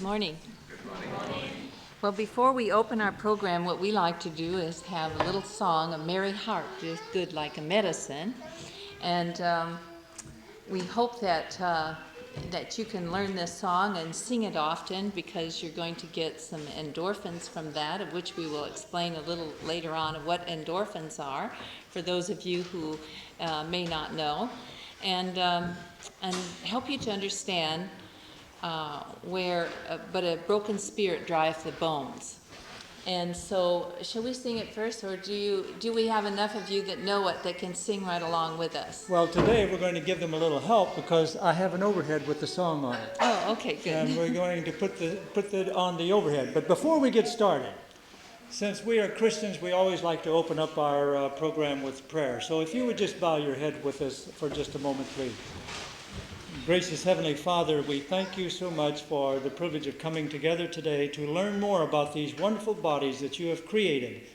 Morning. Well, before we open our program, what we like to do is have a little song, "A Merry Heart is Good Like a Medicine," and we hope that you can learn this song and sing it often, because you're going to get some endorphins from that, of which we will explain a little later on of what endorphins are for those of you who may not know, and help you to understand but a broken spirit drieth the bones. And so, shall we sing it first, or do we have enough of you that know it that can sing right along with us? Well, today we're going to give them a little help because I have an overhead with the song on it. Oh, okay, good. And we're going to put that on the overhead. But before we get started, since we are Christians, we always like to open up our program with prayer. So if you would just bow your head with us for just a moment, please. Gracious Heavenly Father, we thank you so much for the privilege of coming together today to learn more about these wonderful bodies that you have created.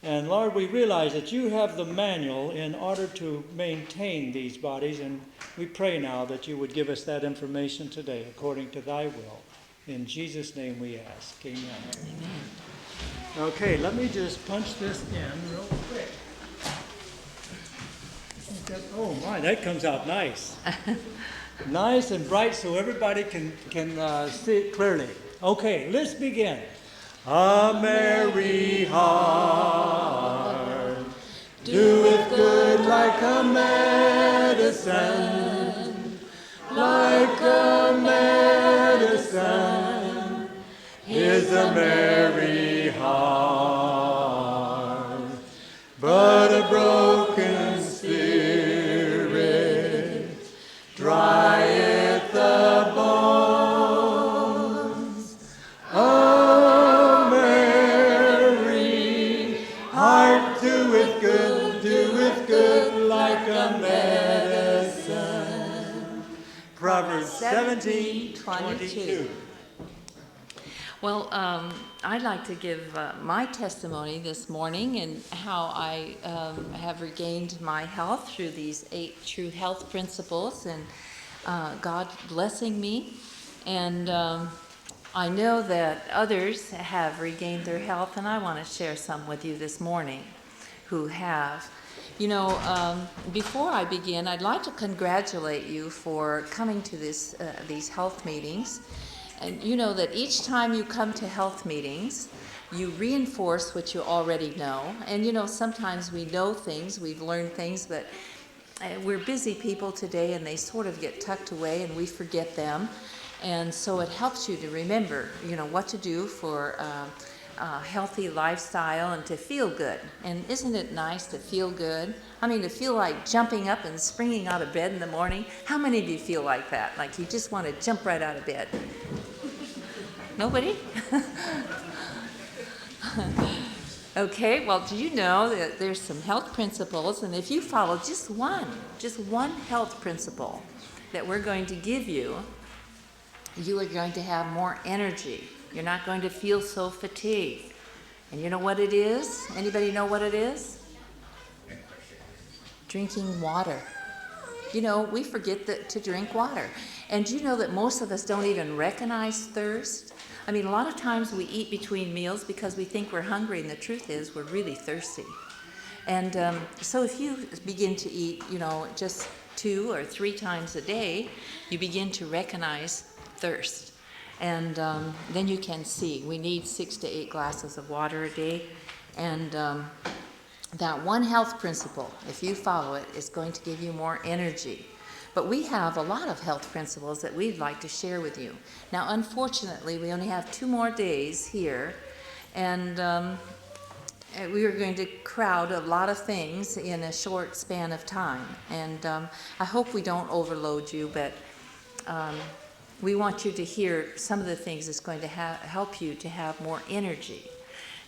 And Lord, we realize that you have the manual in order to maintain these bodies, and we pray now that you would give us that information today according to thy will. In Jesus' name we ask. Amen. Amen. Okay, let me just punch this in real quick. Oh my, that comes out nice. Nice and bright so everybody can see it clearly. Okay, let's begin. A merry heart doeth good like a medicine, like a medicine is a merry heart, but a broken spirit drieth the bones. A merry heart doeth good like a medicine. Proverbs 17:22. Well, I'd like to give my testimony this morning and how I have regained my health through these 8 true health principles, and God blessing me. And I know that others have regained their health, and I want to share some with you this morning who have. You know, before I begin, I'd like to congratulate you for coming to these health meetings. And you know that each time you come to health meetings, you reinforce what you already know. And you know, sometimes we know things, we've learned things, but we're busy people today, and they sort of get tucked away and we forget them. And so it helps you to remember, you know, what to do for a healthy lifestyle and to feel good. And isn't it nice to feel good? I mean, to feel like jumping up and springing out of bed in the morning. How many of you feel like that? Like you just want to jump right out of bed? Nobody? Okay, well, do you know that there's some health principles, and if you follow just one health principle that we're going to give you, you are going to have more energy. You're not going to feel so fatigued. And you know what it is? Anybody know what it is? Drinking water. You know, we forget to drink water. And you know that most of us don't even recognize thirst? I mean, a lot of times we eat between meals because we think we're hungry, and the truth is we're really thirsty. And so if you begin to eat, you know, just 2 or 3 times a day, you begin to recognize thirst. And then you can see we need 6 to 8 glasses of water a day. And that one health principle, if you follow it, is going to give you more energy. But we have a lot of health principles that we'd like to share with you. Now, unfortunately, we only have 2 more days here, and we are going to crowd a lot of things in a short span of time. And I hope we don't overload you, but we want you to hear some of the things that's going to help you to have more energy.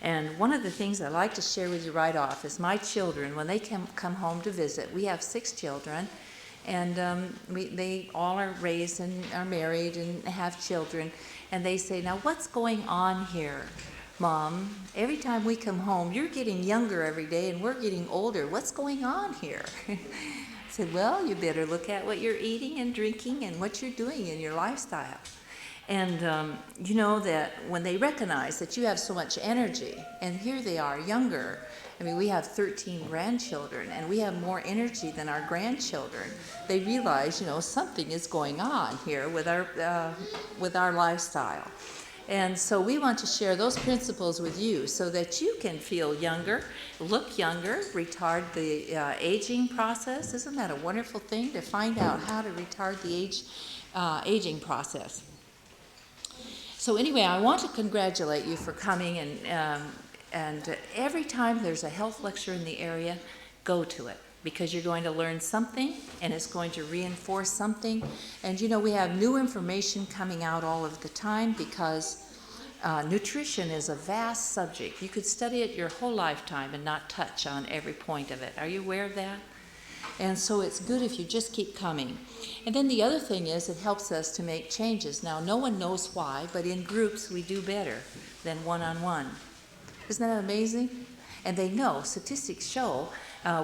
And one of the things I like to share with you right off is my children, when they come home to visit. We have 6 children. And they all are raised and are married and have children. And they say, "Now what's going on here, Mom? Every time we come home, you're getting younger every day and we're getting older. What's going on here?" I said, "Well, you better look at what you're eating and drinking and what you're doing in your lifestyle." And you know that when they recognize that you have so much energy, and here they are younger. I mean, we have 13 grandchildren, and we have more energy than our grandchildren. They realize, you know, something is going on here with our lifestyle. And so we want to share those principles with you so that you can feel younger, look younger, retard the aging process. Isn't that a wonderful thing to find out how to retard the aging process? So anyway, I want to congratulate you for coming, and every time there's a health lecture in the area, go to it, because you're going to learn something and it's going to reinforce something. And you know, we have new information coming out all of the time, because nutrition is a vast subject. You could study it your whole lifetime and not touch on every point of it. Are you aware of that? And so it's good if you just keep coming. And then the other thing is, it helps us to make changes. Now, no one knows why, but in groups we do better than one-on-one. Isn't that amazing? And they know, statistics show,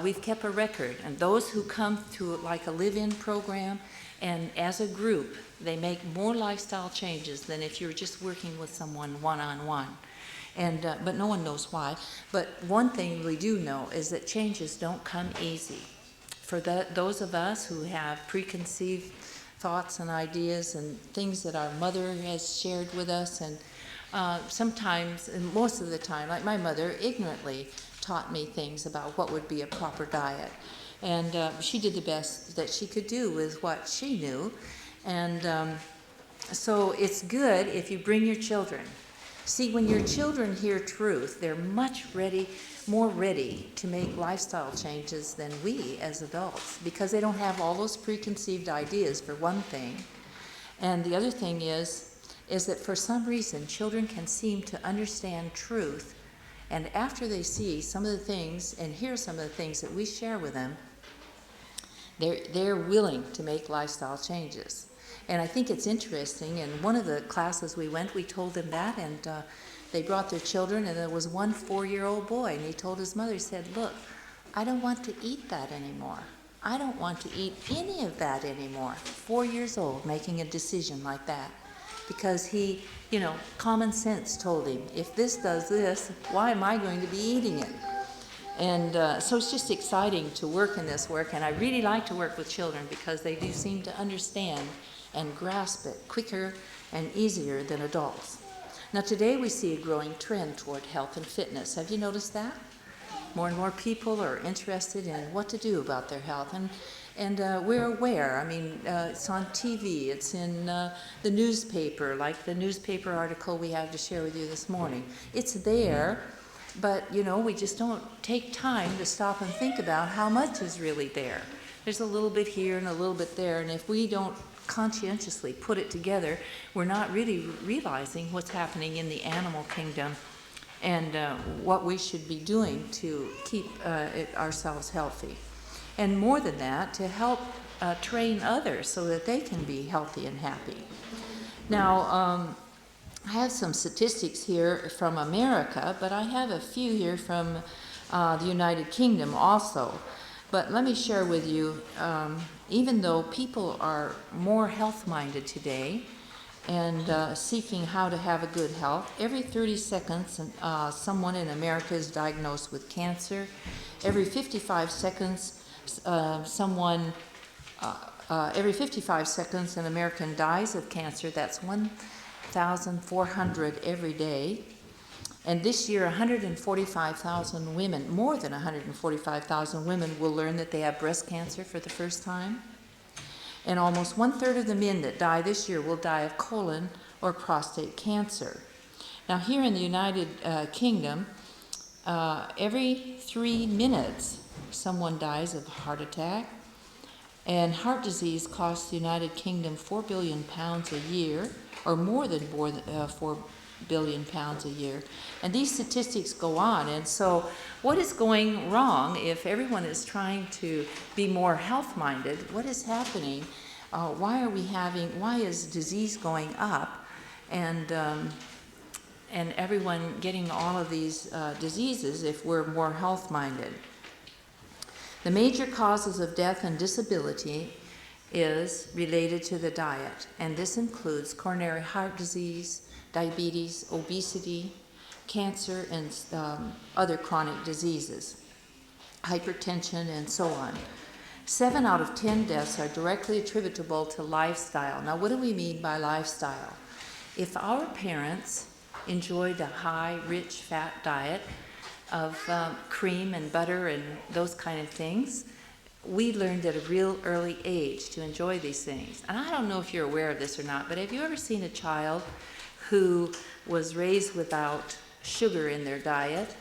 we've kept a record. And those who come to like a live-in program, and as a group, they make more lifestyle changes than if you're just working with someone one-on-one. And but no one knows why. But one thing we do know is that changes don't come easy. For those of us who have preconceived thoughts and ideas and things that our mother has shared with us, and sometimes, and most of the time, like my mother ignorantly taught me things about what would be a proper diet. And she did the best that she could do with what she knew. And so it's good if you bring your children. See, when your children hear truth, they're much more ready to make lifestyle changes than we as adults, because they don't have all those preconceived ideas, for one thing. And the other thing is that for some reason, children can seem to understand truth, and after they see some of the things and hear some of the things that we share with them, they're willing to make lifestyle changes. And I think it's interesting. In one of the classes we went, we told them that, and they brought their children, and there was one 4-year-old boy, and he told his mother, he said, "Look, I don't want to eat that anymore. I don't want to eat any of that anymore." 4 years old, making a decision like that. Because he, you know, common sense told him, if this does this, why am I going to be eating it? And so it's just exciting to work in this work, and I really like to work with children because they do seem to understand and grasp it quicker and easier than adults. Now today we see a growing trend toward health and fitness. Have you noticed that? More and more people are interested in what to do about their health, and we're aware. I mean, it's on TV, it's in the newspaper, like the newspaper article we have to share with you this morning. It's there, but you know, we just don't take time to stop and think about how much is really there. There's a little bit here and a little bit there, and if we don't conscientiously put it together, we're not really realizing what's happening in the animal kingdom and what we should be doing to keep ourselves healthy. And more than that, to help train others so that they can be healthy and happy. Now, I have some statistics here from America, but I have a few here from the United Kingdom also. But let me share with you, even though people are more health-minded today and seeking how to have a good health, every 30 seconds someone in America is diagnosed with cancer. Every 55 seconds, every 55 seconds an American dies of cancer. That's 1,400 every day. And this year, 145,000 women, more than 145,000 women, will learn that they have breast cancer for the first time. And almost 1/3 of the men that die this year will die of colon or prostate cancer. Now, here in the United Kingdom, every 3 minutes, someone dies of a heart attack. And heart disease costs the United Kingdom £4 billion a year, or more than £4 billion a year. And these statistics go on. And so what is going wrong if everyone is trying to be more health-minded? What is happening? Why is disease going up? And everyone getting all of these diseases if we're more health-minded. The major causes of death and disability is related to the diet, and this includes coronary heart disease, diabetes, obesity, cancer, and other chronic diseases, hypertension, and so on. 7 out of 10 deaths are directly attributable to lifestyle. Now, what do we mean by lifestyle? If our parents enjoyed a high, rich, fat diet of cream and butter and those kind of things, we learned at a real early age to enjoy these things. And I don't know if you're aware of this or not, but have you ever seen a child who was raised without sugar in their diet,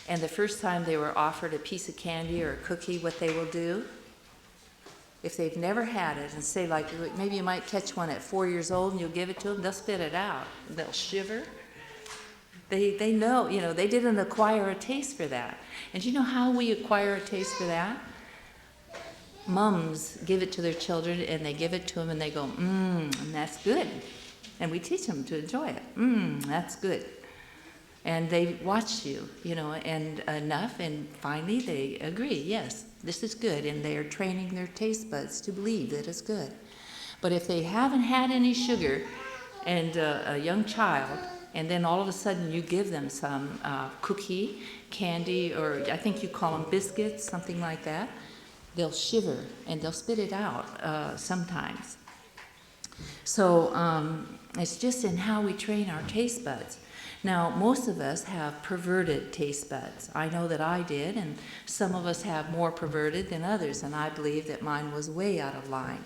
and the first time they were offered a piece of candy or a cookie, what they will do? If they've never had it, and say, like, maybe you might catch one at 4 years old and you'll give it to them, they'll spit it out. They'll shiver. They know, they didn't acquire a taste for that. And do you know how we acquire a taste for that? Mums give it to their children, and they give it to them, and they go, that's good. And we teach them to enjoy it. That's good. And they watch you, and enough, and finally they agree, yes, this is good, and they are training their taste buds to believe that it's good. But if they haven't had any sugar, and a young child, and then all of a sudden you give them some cookie, candy, or I think you call them biscuits, something like that, they'll shiver, and they'll spit it out sometimes. So it's just in how we train our taste buds. Now, most of us have perverted taste buds. I know that I did, and some of us have more perverted than others, and I believe that mine was way out of line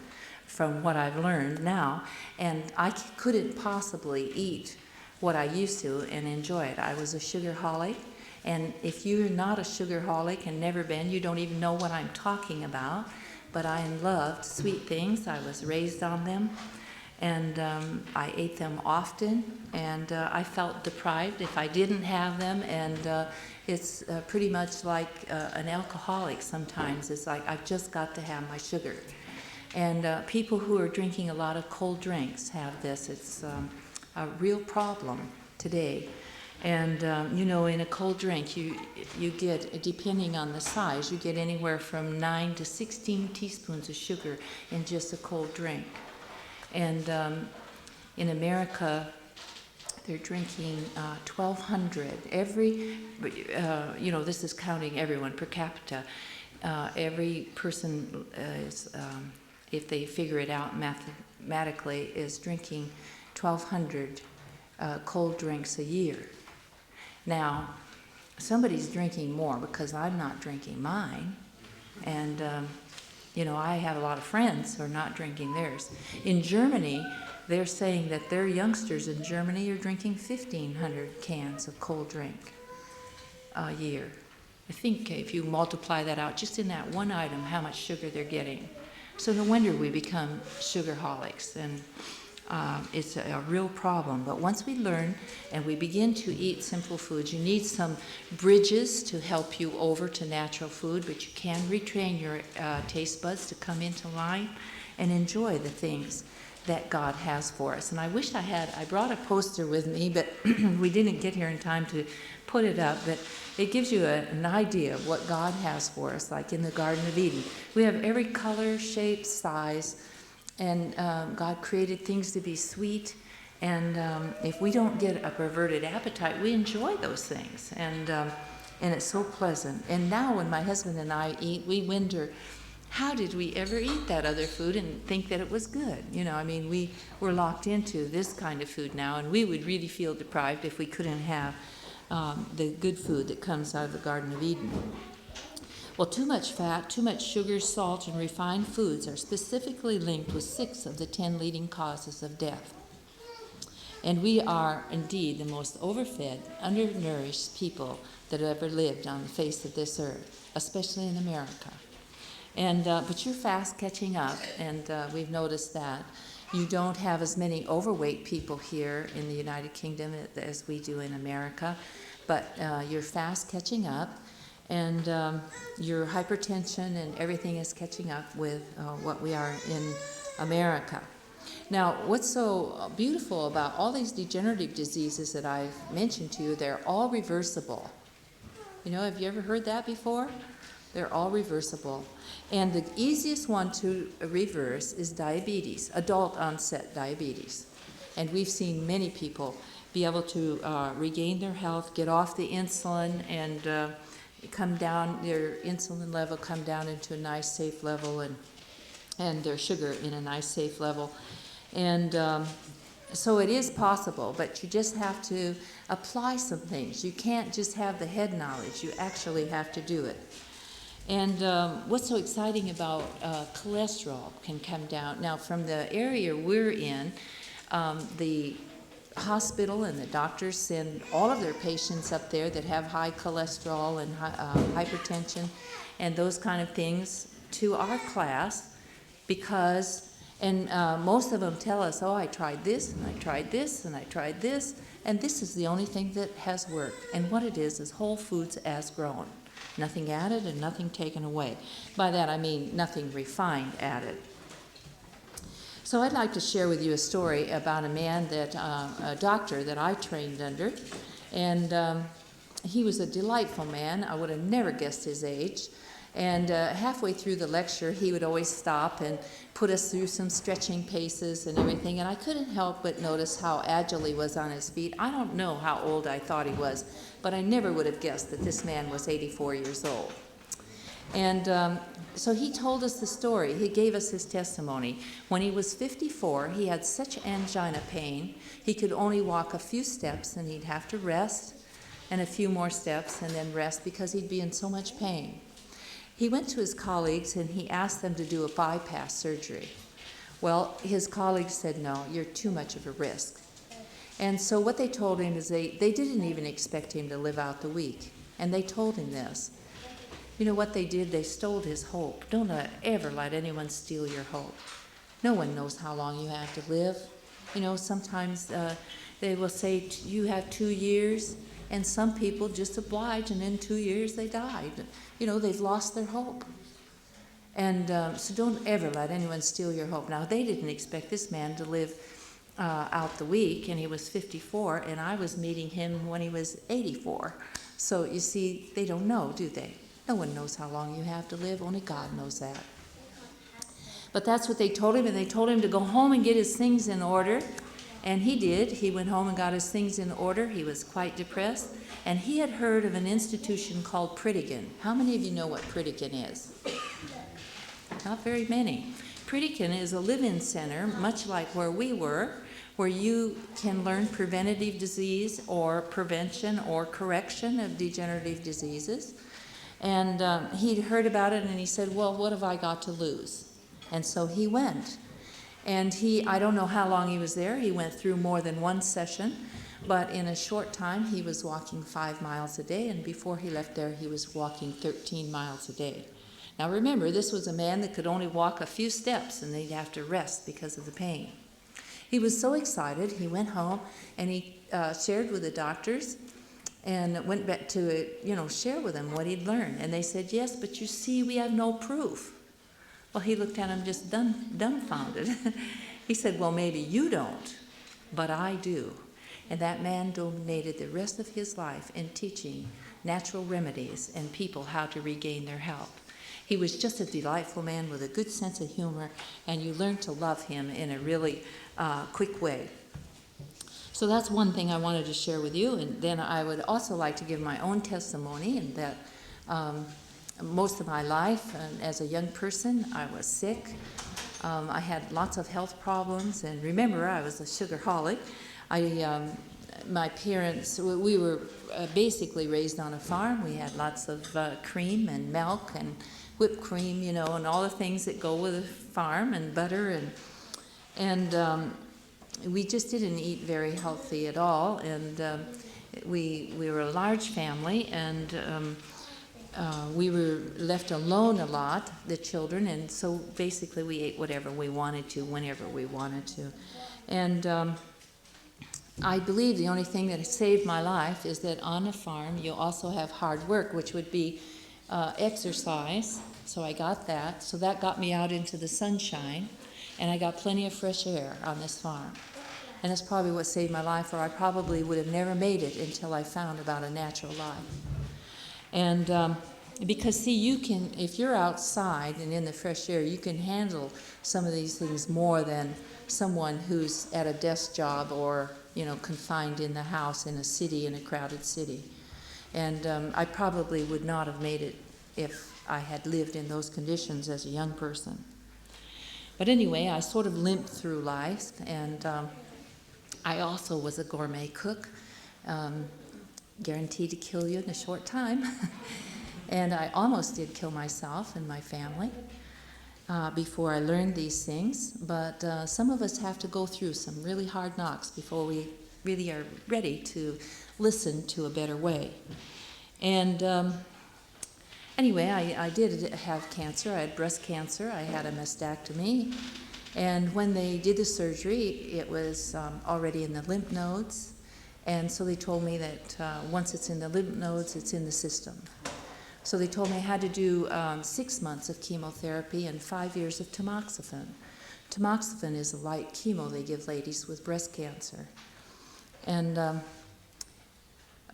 from what I've learned now, and I couldn't possibly eat what I used to and enjoy it. I was a sugarholic, and if you're not a sugarholic and never been, you don't even know what I'm talking about, but I loved sweet things. I was raised on them. And I ate them often, and I felt deprived if I didn't have them, and it's pretty much like an alcoholic sometimes. It's like, I've just got to have my sugar. And people who are drinking a lot of cold drinks have this. It's a real problem today. And in a cold drink, you get, depending on the size, you get anywhere from 9 to 16 teaspoons of sugar in just a cold drink. And in America, they're drinking 1,200 every, this is counting everyone per capita. Every person is, if they figure it out mathematically, is drinking 1,200 cold drinks a year. Now, somebody's drinking more because I'm not drinking mine. And I have a lot of friends who are not drinking theirs. In Germany, they're saying that their youngsters in Germany are drinking 1,500 cans of cold drink a year. I think if you multiply that out, just in that one item, how much sugar they're getting. So no wonder we become sugarholics, and it's a real problem. But once we learn and we begin to eat simple foods, you need some bridges to help you over to natural food, but you can retrain your taste buds to come into line and enjoy the things that God has for us. And I wish I brought a poster with me, but we didn't get here in time to put it up, but it gives you an idea of what God has for us, like in the Garden of Eden. We have every color, shape, size, and God created things to be sweet, and if we don't get a perverted appetite, we enjoy those things, and it's so pleasant. And now when my husband and I eat, we wonder, how did we ever eat that other food and think that it was good? We're locked into this kind of food now, and we would really feel deprived if we couldn't have the good food that comes out of the Garden of Eden. Well, too much fat, too much sugar, salt, and refined foods are specifically linked with 6 of the 10 leading causes of death. And we are indeed the most overfed, undernourished people that have ever lived on the face of this earth, especially in America. And but you're fast catching up, and we've noticed that. You don't have as many overweight people here in the United Kingdom as we do in America, but you're fast catching up. And your hypertension and everything is catching up with what we are in America. Now, what's so beautiful about all these degenerative diseases that I've mentioned to you, they're all reversible. Have you ever heard that before? They're all reversible. And the easiest one to reverse is diabetes, adult onset diabetes. And we've seen many people be able to regain their health, get off the insulin, and come down, their insulin level come down into a nice safe level, and their sugar in a nice safe level. And so it is possible, but you just have to apply some things. You can't just have the head knowledge, you actually have to do it. And what's so exciting about cholesterol can come down. Now, from the area we're in, the hospital and the doctors send all of their patients up there that have high cholesterol and hypertension and those kind of things to our class because, and most of them tell us, oh, I tried this, and I tried this, and I tried this, and this is the only thing that has worked. And what it is whole foods as grown. Nothing added and nothing taken away. By that I mean nothing refined added. So I'd like to share with you a story about a man that, a doctor that I trained under, and he was a delightful man. I would have never guessed his age. And halfway through the lecture, he would always stop and put us through some stretching paces and everything. And I couldn't help but notice how agile he was on his feet. I don't know how old I thought he was, but I never would have guessed that this man was 84 years old. And so he told us the story. He gave us his testimony. When he was 54, he had such angina pain, he could only walk a few steps, and he'd have to rest, and a few more steps, and then rest because he'd be in so much pain. He went to his colleagues and he asked them to do a bypass surgery. Well, his colleagues said, no, you're too much of a risk. And so what they told him is they didn't even expect him to live out the week. And they told him this. You know what they did? They stole his hope. Don't ever let anyone steal your hope. No one knows how long you have to live. You know, sometimes they will say you have 2 years, and some people just oblige, and in 2 years they died. You know, they've lost their hope. And so don't ever let anyone steal your hope. Now, they didn't expect this man to live out the week, and he was 54, and I was meeting him when he was 84. So you see, they don't know, do they? No one knows how long you have to live. Only God knows that. But that's what they told him, and they told him to go home and get his things in order. And he did. He went home and got his things in order. He was quite depressed. And he had heard of an institution called Pritikin. How many of you know what Pritikin is? Not very many. Pritikin is a live-in center, much like where we were, where you can learn preventative disease or prevention or correction of degenerative diseases. And he'd heard about it, and he said, well, what have I got to lose? And so he went. And I don't know how long he was there. He went through more than one session, but in a short time, he was walking 5 miles a day, and before he left there, he was walking 13 miles a day. Now remember, this was a man that could only walk a few steps, and they'd have to rest because of the pain. He was so excited, he went home, and he shared with the doctors, and went back to, share with them what he'd learned. And they said, yes, but you see, we have no proof. Well, he looked at him just dumbfounded. He said, well, maybe you don't, but I do. And that man donated the rest of his life in teaching natural remedies and people how to regain their health. He was just a delightful man with a good sense of humor, and you learn to love him in a really quick way. So that's one thing I wanted to share with you. And then I would also like to give my own testimony, and that most of my life, as a young person, I was sick. I had lots of health problems, and remember, I was a sugarholic. My parents, we were basically raised on a farm. We had lots of cream and milk and whipped cream, and all the things that go with a farm, and butter, and we just didn't eat very healthy at all. And we were a large family, and we were left alone a lot, the children, and so basically we ate whatever we wanted to, whenever we wanted to. And I believe the only thing that saved my life is that on a farm you also have hard work, which would be exercise. So I got that. So that got me out into the sunshine, and I got plenty of fresh air on this farm. And that's probably what saved my life, or I probably would have never made it until I found about a natural life. And Because see, you can, if you're outside and in the fresh air, you can handle some of these things more than someone who's at a desk job or, confined in the house in a city, in a crowded city. And I probably would not have made it if I had lived in those conditions as a young person. But anyway, I sort of limped through life, and I also was a gourmet cook, guaranteed to kill you in a short time. And I almost did kill myself and my family before I learned these things. But some of us have to go through some really hard knocks before we really are ready to listen to a better way. And anyway, I did have cancer. I had breast cancer. I had a mastectomy. And when they did the surgery, it was already in the lymph nodes. And so they told me that once it's in the lymph nodes, it's in the system. So they told me I had to do 6 months of chemotherapy and 5 years of tamoxifen. Tamoxifen is a light chemo they give ladies with breast cancer. And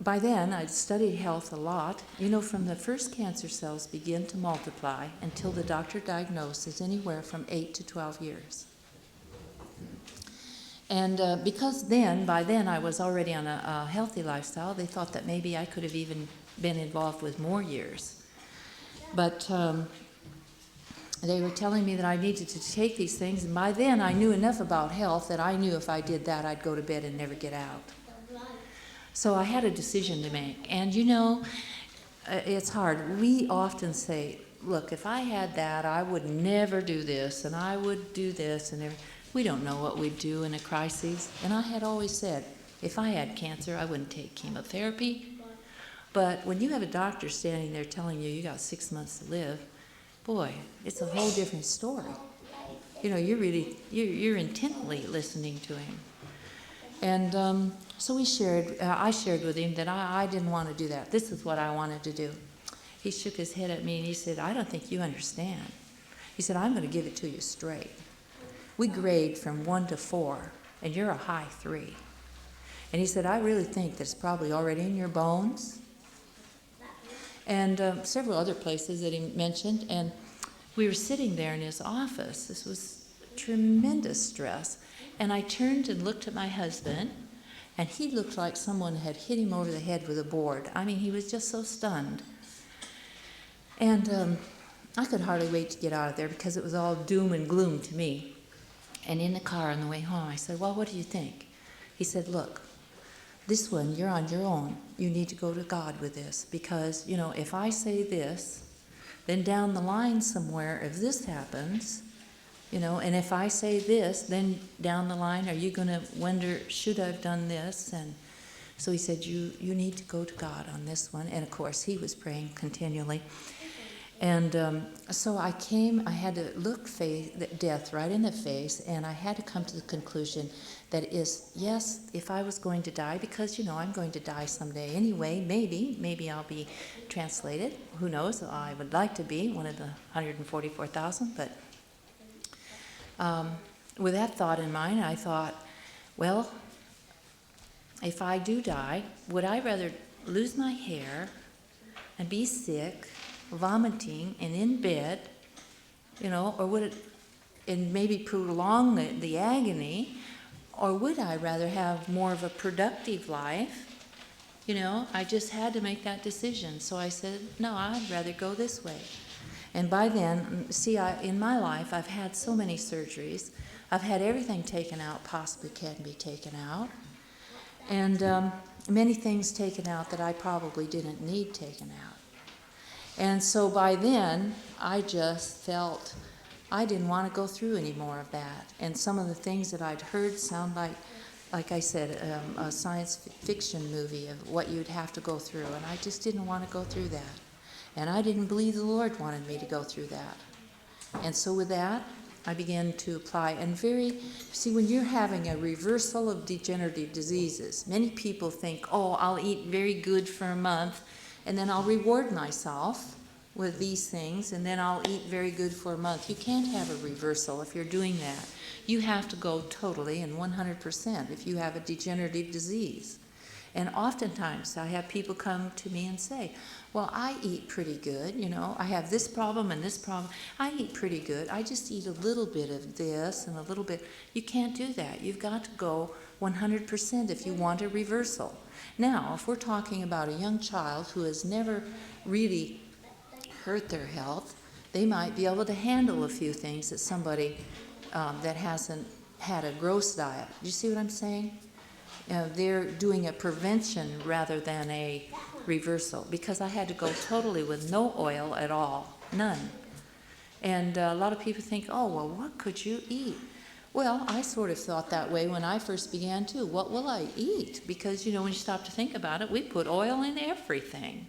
by then, I'd studied health a lot. From the first cancer cells begin to multiply until the doctor diagnoses anywhere from 8 to 12 years. And because by then I was already on a healthy lifestyle, they thought that maybe I could have even been involved with more years. But they were telling me that I needed to take these things, and by then I knew enough about health that I knew if I did that, I'd go to bed and never get out. So I had a decision to make. And it's hard. We often say, look, if I had that, I would never do this, and I would do this, and we don't know what we'd do in a crisis. And I had always said, if I had cancer, I wouldn't take chemotherapy. But when you have a doctor standing there telling you got 6 months to live, boy, it's a whole different story. You're intently listening to him. And so I shared with him that I didn't want to do that. This is what I wanted to do. He shook his head at me and he said, I don't think you understand. He said, I'm going to give it to you straight. We grade from 1 to 4, and you're a high 3. And he said, I really think that it's probably already in your bones. And several other places that he mentioned. And we were sitting there in his office. This was tremendous stress. And I turned and looked at my husband, and he looked like someone had hit him over the head with a board. I mean, he was just so stunned. And I could hardly wait to get out of there because it was all doom and gloom to me. And in the car on the way home, I said, well, what do you think? He said, look, this one, you're on your own. You need to go to God with this because, if I say this, then down the line somewhere, if this happens, and if I say this, then down the line, are you going to wonder, should I have done this? And so he said, you need to go to God on this one. And of course, he was praying continually. And so I had to look death right in the face, and I had to come to the conclusion that yes, if I was going to die, because, I'm going to die someday anyway, maybe I'll be translated. Who knows? I would like to be one of the 144,000, but with that thought in mind, I thought, well, if I do die, would I rather lose my hair and be sick, vomiting, and in bed, or would it, and maybe prolong the agony, or would I rather have more of a productive life? I just had to make that decision. So I said, no, I'd rather go this way. And by then, in my life, I've had so many surgeries. I've had everything taken out possibly can be taken out. And many things taken out that I probably didn't need taken out. And so by then, I just felt I didn't want to go through any more of that. And some of the things that I'd heard sound like I said, a science fiction movie of what you'd have to go through. And I just didn't want to go through that. And I didn't believe the Lord wanted me to go through that. And so with that, I began to apply. And when you're having a reversal of degenerative diseases, many people think, I'll eat very good for a month, and then I'll reward myself with these things, and then I'll eat very good for a month. You can't have a reversal if you're doing that. You have to go totally and 100% if you have a degenerative disease. And oftentimes I have people come to me and say, well, I eat pretty good, I have this problem and this problem. I eat pretty good. I just eat a little bit of this and a little bit. You can't do that. You've got to go 100% if you want a reversal. Now, if we're talking about a young child who has never really hurt their health, they might be able to handle a few things that somebody that hasn't had a gross diet. Do you see what I'm saying? They're doing a prevention rather than a reversal, because I had to go totally with no oil at all, none. And a lot of people think, oh, well, what could you eat? Well, I sort of thought that way when I first began too. What will I eat? Because, when you stop to think about it, we put oil in everything.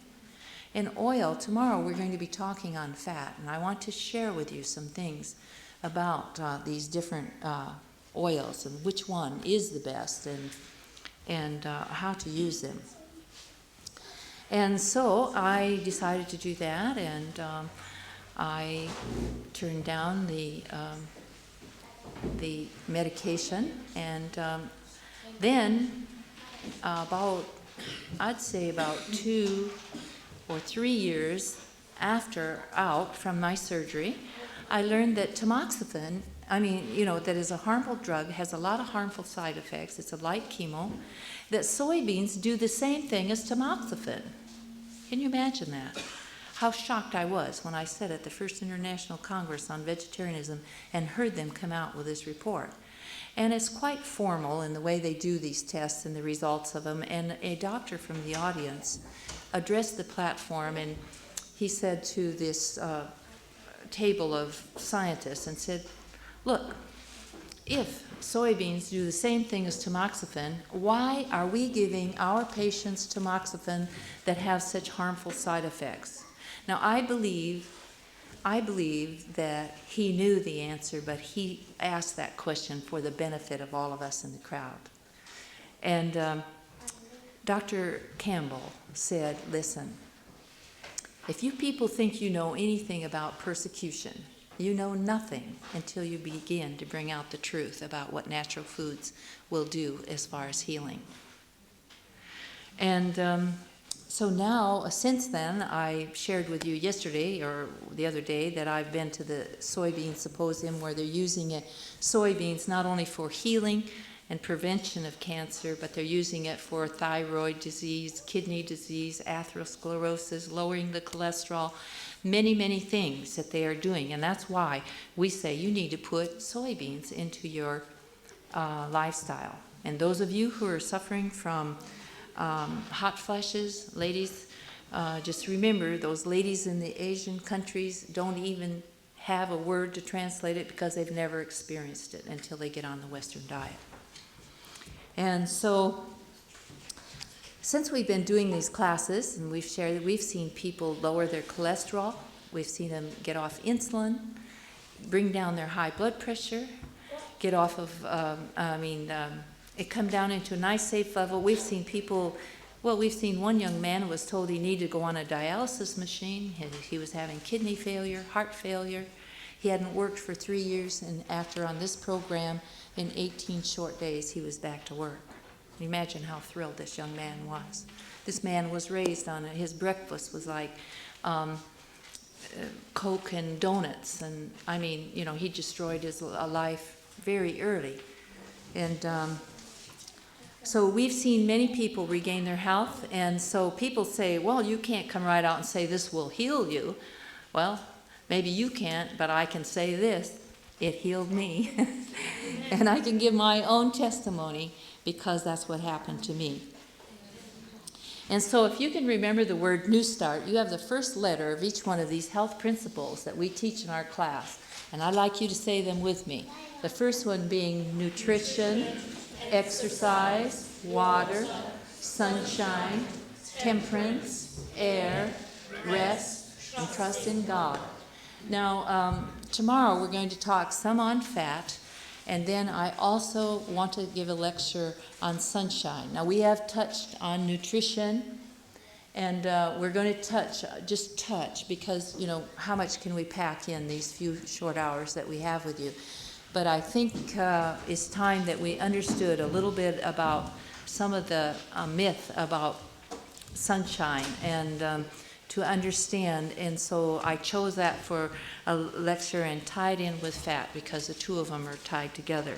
And oil, tomorrow we're going to be talking on fat, and I want to share with you some things about these different oils and which one is the best and how to use them. And so I decided to do that, and I turned down the medication, and then I'd say about 2 or 3 years out from my surgery, I learned that tamoxifen, that is a harmful drug, has a lot of harmful side effects. It's a light chemo. That soybeans do the same thing as tamoxifen. Can you imagine that? How shocked I was when I sat at the First International Congress on Vegetarianism and heard them come out with this report. And it's quite formal in the way they do these tests and the results of them. And a doctor from the audience addressed the platform, and he said to this table of scientists and said, look, if soybeans do the same thing as tamoxifen, why are we giving our patients tamoxifen that have such harmful side effects? Now, I believe that he knew the answer, but he asked that question for the benefit of all of us in the crowd. And Dr. Campbell said, listen, if you people think you know anything about persecution, you know nothing until you begin to bring out the truth about what natural foods will do as far as healing. And so now, since then, I shared with you yesterday or the other day that I've been to the soybean symposium where they're using soybeans not only for healing and prevention of cancer, but they're using it for thyroid disease, kidney disease, atherosclerosis, lowering the cholesterol, many, many things that they are doing. And that's why we say you need to put soybeans into your lifestyle. And those of you who are suffering from hot flashes, ladies, just remember those ladies in the Asian countries don't even have a word to translate it because they've never experienced it until they get on the Western diet. And so, since we've been doing these classes and we've shared that we've seen people lower their cholesterol, we've seen them get off insulin, bring down their high blood pressure, get off of, it come down into a nice safe level. We've seen people, we've seen one young man who was told he needed to go on a dialysis machine. He was having kidney failure, heart failure. He hadn't worked for 3 years, and after on this program, in 18 short days, he was back to work. Imagine how thrilled this young man was. This man was raised on it. His breakfast was like Coke and donuts, and he destroyed his life very early. And so we've seen many people regain their health, and so people say, well, you can't come right out and say this will heal you. Well, maybe you can't, but I can say this, it healed me. And I can give my own testimony because that's what happened to me. And so if you can remember the word New Start, you have the first letter of each one of these health principles that we teach in our class. And I'd like you to say them with me. The first one being nutrition, exercise, water, sunshine, temperance, air, rest, and trust in God. Now, tomorrow we're going to talk some on fat, and then I also want to give a lecture on sunshine. Now, we have touched on nutrition, and we're going to just touch, because, how much can we pack in these few short hours that we have with you? But I think it's time that we understood a little bit about some of the myth about sunshine and to understand. And so I chose that for a lecture and tied in with fat because the two of them are tied together.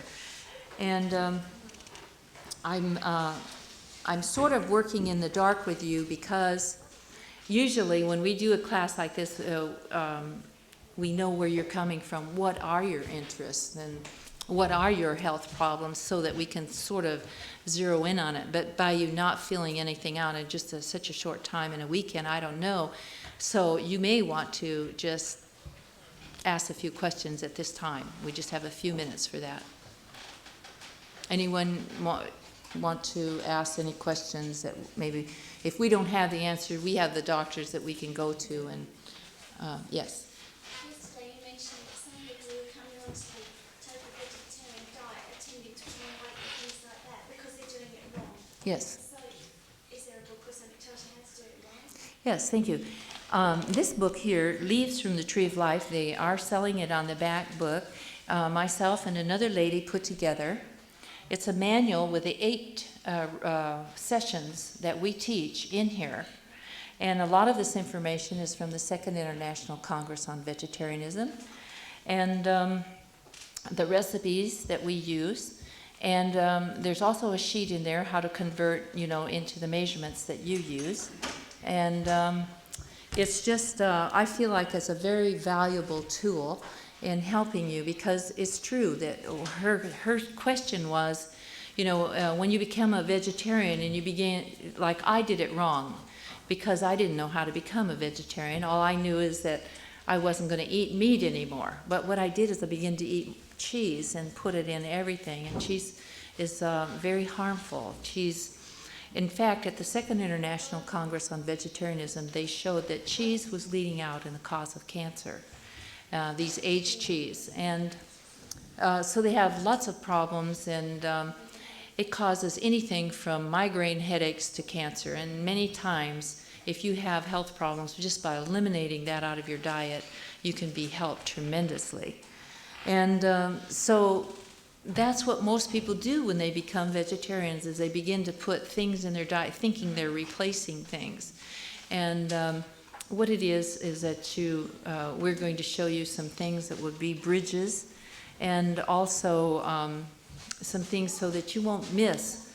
And I'm sort of working in the dark with you because usually when we do a class like this, we know where you're coming from. What are your interests and what are your health problems so that we can sort of zero in on it. But by you not filling anything out in just such a short time in a weekend, I don't know. So you may want to just ask a few questions at this time. We just have a few minutes for that. Anyone want to ask any questions that maybe, if we don't have the answer, we have the doctors that we can go to. And yes. Yesterday you mentioned that some people who are coming onto the total vegetarian diet are tending to gain weight and things like that because they're doing it wrong. Yes. So is there a book or something that tells you how to do it right? Yes, thank you. This book here, Leaves from the Tree of Life, they are selling it on the back book. Myself and another lady put together. It's a manual with the 8 sessions that we teach in here. And a lot of this information is from the Second International Congress on Vegetarianism. And the recipes that we use. And there's also a sheet in there how to convert, into the measurements that you use. And it's just, I feel like it's a very valuable tool in helping you, because it's true that her question was, when you become a vegetarian and you begin, like I did it wrong, because I didn't know how to become a vegetarian. All I knew is that I wasn't going to eat meat anymore. But what I did is I began to eat cheese and put it in everything, and cheese is very harmful. Cheese, in fact, at the Second International Congress on Vegetarianism, they showed that cheese was leading out in the cause of cancer. These aged cheese. And so they have lots of problems, and it causes anything from migraine headaches to cancer. And many times, if you have health problems, just by eliminating that out of your diet, you can be helped tremendously. And so that's what most people do when they become vegetarians, is they begin to put things in their diet, thinking they're replacing things. And what it is that we're going to show you some things that would be bridges, and also some things so that you won't miss.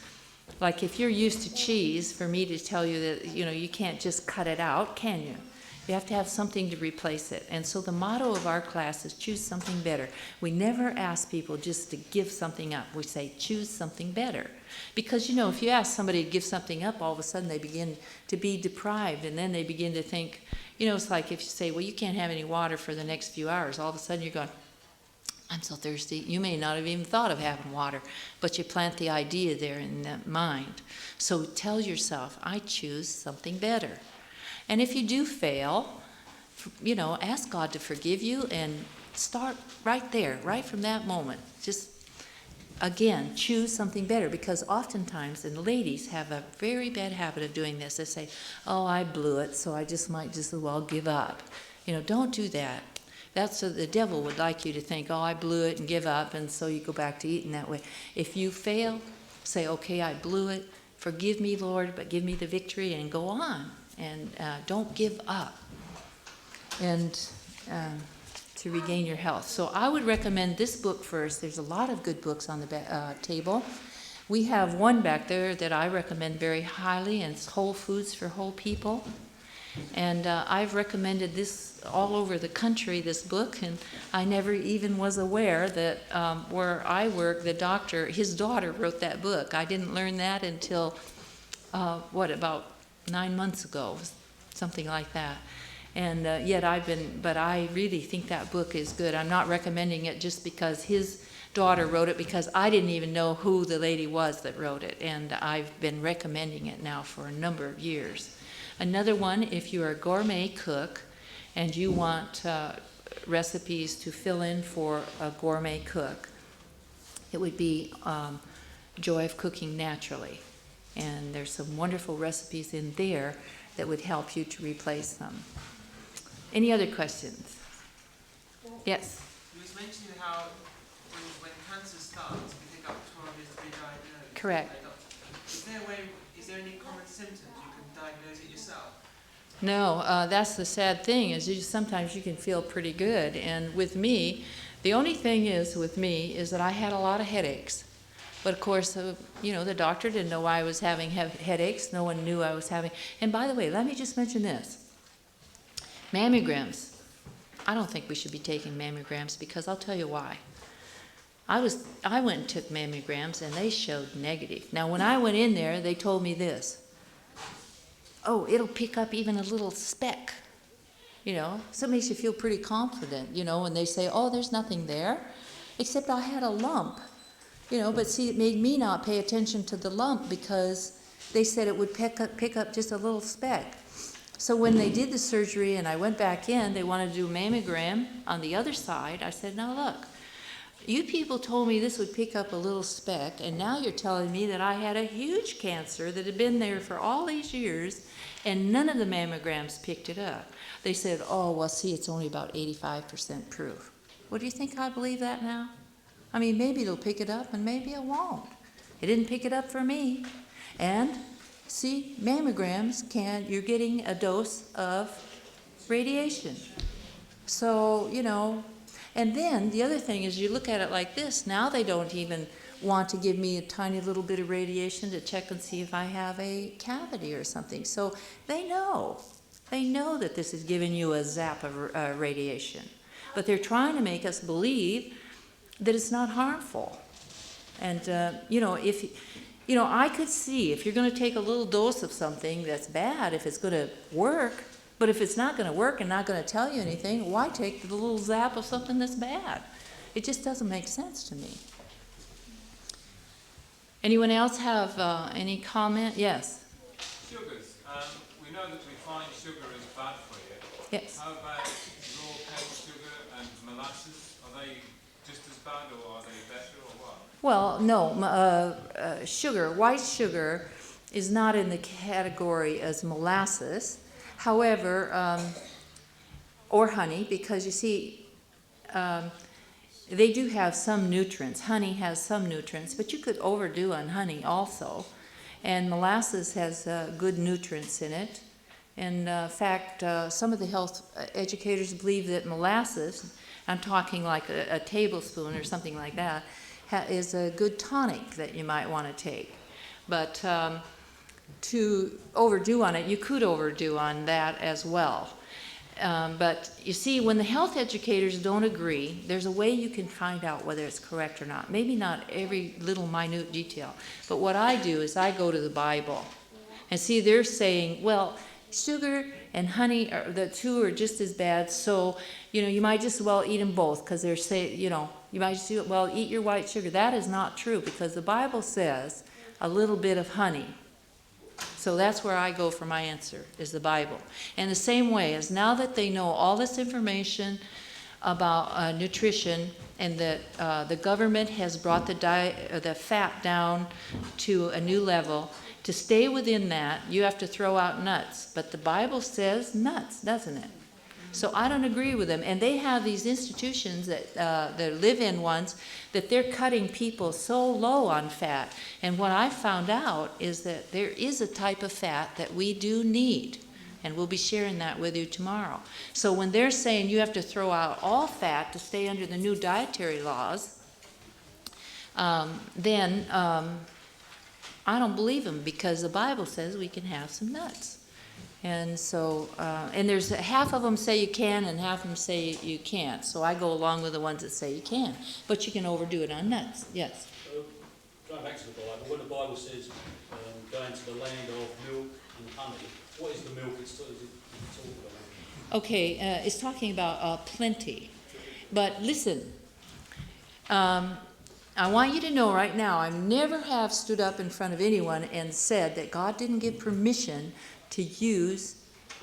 Like if you're used to cheese, for me to tell you that, you can't just cut it out, can you? You have to have something to replace it. And so the motto of our class is choose something better. We never ask people just to give something up. We say choose something better. Because, if you ask somebody to give something up, all of a sudden they begin to be deprived, and then they begin to think, it's like if you say, well, you can't have any water for the next few hours. All of a sudden you're going, I'm so thirsty. You may not have even thought of having water, but you plant the idea there in that mind. So tell yourself, I choose something better. And if you do fail, ask God to forgive you and start right there, right from that moment. Just, again, choose something better, because oftentimes, and ladies have a very bad habit of doing this. They say, oh, I blew it, so I might just as well give up. Don't do that. That's so the devil would like you to think, oh, I blew it and give up, and so you go back to eating that way. If you fail, say, okay, I blew it. Forgive me, Lord, but give me the victory, and go on. And don't give up, and to regain your health. So I would recommend this book first. There's a lot of good books on the table. We have one back there that I recommend very highly, and it's Whole Foods for Whole People. And I've recommended this all over the country, this book, and I never even was aware that where I work, the doctor, his daughter wrote that book. I didn't learn that until, about 9 months ago, something like that. And but I really think that book is good. I'm not recommending it just because his daughter wrote it, because I didn't even know who the lady was that wrote it, and I've been recommending it now for a number of years. Another one, if you're a gourmet cook and you want recipes to fill in for a gourmet cook, it would be Joy of Cooking Naturally. And there's some wonderful recipes in there that would help you to replace them. Any other questions? Yes? You was mentioning how when cancer starts, we think up to 12 years to be diagnosed. Correct. Is is there any common symptoms you can diagnose it yourself? No, that's the sad thing is sometimes you can feel pretty good. And with me, the only thing is with me is that I had a lot of headaches. But of course, the doctor didn't know why I was having headaches. No one knew I was having. And by the way, let me just mention this. Mammograms. I don't think we should be taking mammograms because I'll tell you why. I went and took mammograms and they showed negative. Now when I went in there, they told me this. Oh, it'll pick up even a little speck. So it makes you feel pretty confident, when they say, oh, there's nothing there, except I had a lump. But see, it made me not pay attention to the lump because they said it would pick up just a little speck. So when they did the surgery and I went back in, they wanted to do a mammogram on the other side. I said, now look, you people told me this would pick up a little speck, and now you're telling me that I had a huge cancer that had been there for all these years, and none of the mammograms picked it up. They said, oh, well, see, it's only about 85% proof. What do you think I believe that now? I mean, maybe it'll pick it up and maybe it won't. It didn't pick it up for me. And see, mammograms you're getting a dose of radiation. So, and then the other thing is you look at it like this. Now they don't even want to give me a tiny little bit of radiation to check and see if I have a cavity or something. So they know that this is giving you a zap of radiation. But they're trying to make us believe that it's not harmful. And, I could see if you're going to take a little dose of something that's bad, if it's going to work, but if it's not going to work and not going to tell you anything, why take the little zap of something that's bad? It just doesn't make sense to me. Anyone else have any comment? Yes? Sugars. We know that refined sugar is bad for you. Yes. How about raw cane sugar and molasses? Are they just as bad or are they better or what? Well, no. Sugar, white sugar, is not in the category as molasses. However, or honey, because you see, they do have some nutrients. Honey has some nutrients, but you could overdo on honey also. And molasses has good nutrients in it. In fact, some of the health educators believe that molasses, I'm talking like a tablespoon or something like that, is a good tonic that you might want to take. But to overdo on it, you could overdo on that as well. But you see, when the health educators don't agree, there's a way you can find out whether it's correct or not. Maybe not every little minute detail. But what I do is I go to the Bible. And see, they're saying, well, sugar and honey, the two are just as bad, so, you might just as well eat them both, because they're saying, you might just eat your white sugar. That is not true, because the Bible says a little bit of honey. So that's where I go for my answer, is the Bible. And the same way as now that they know all this information about nutrition, and that the government has brought the fat down to a new level, to stay within that, you have to throw out nuts. But the Bible says nuts, doesn't it? So I don't agree with them. And they have these institutions that they're live-in ones, that they're cutting people so low on fat. And what I found out is that there is a type of fat that we do need. And we'll be sharing that with you tomorrow. So when they're saying you have to throw out all fat to stay under the new dietary laws, then I don't believe them, because the Bible says we can have some nuts. And so, and there's half of them say you can and half of them say you can't. So I go along with the ones that say you can. But you can overdo it on nuts. Yes? So, going back to the Bible, when the Bible says going to the land of milk and honey, what is the milk it's talking about? Okay, it's talking about plenty. But listen, I want you to know right now, I never have stood up in front of anyone and said that God didn't give permission to use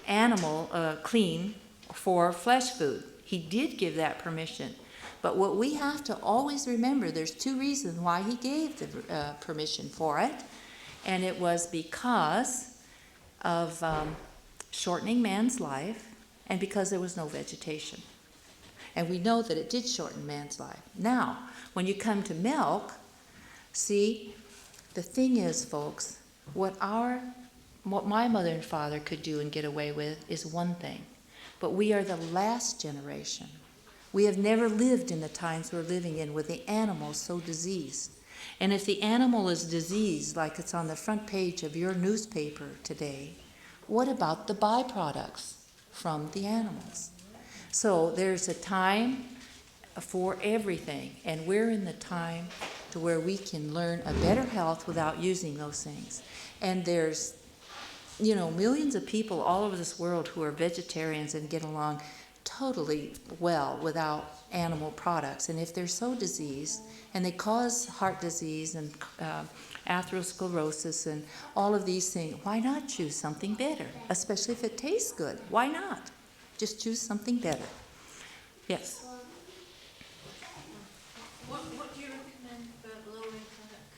animal clean for flesh food. He did give that permission. But what we have to always remember, there's two reasons why he gave the permission for it. And it was because of shortening man's life, and because there was no vegetation. And we know that it did shorten man's life. Now, when you come to milk, see, the thing is, folks, what my mother and father could do and get away with is one thing, but we are the last generation. We have never lived in the times we're living in with the animals so diseased. And if the animal is diseased, like it's on the front page of your newspaper today, what about the byproducts from the animals? So there's a time for everything, and we're in the time to where we can learn a better health without using those things. And there's, millions of people all over this world who are vegetarians and get along totally well without animal products. And if they're so diseased, and they cause heart disease and atherosclerosis and all of these things, why not choose something better? Especially if it tastes good. Why not? Just choose something better. Yes? What do you recommend for lowering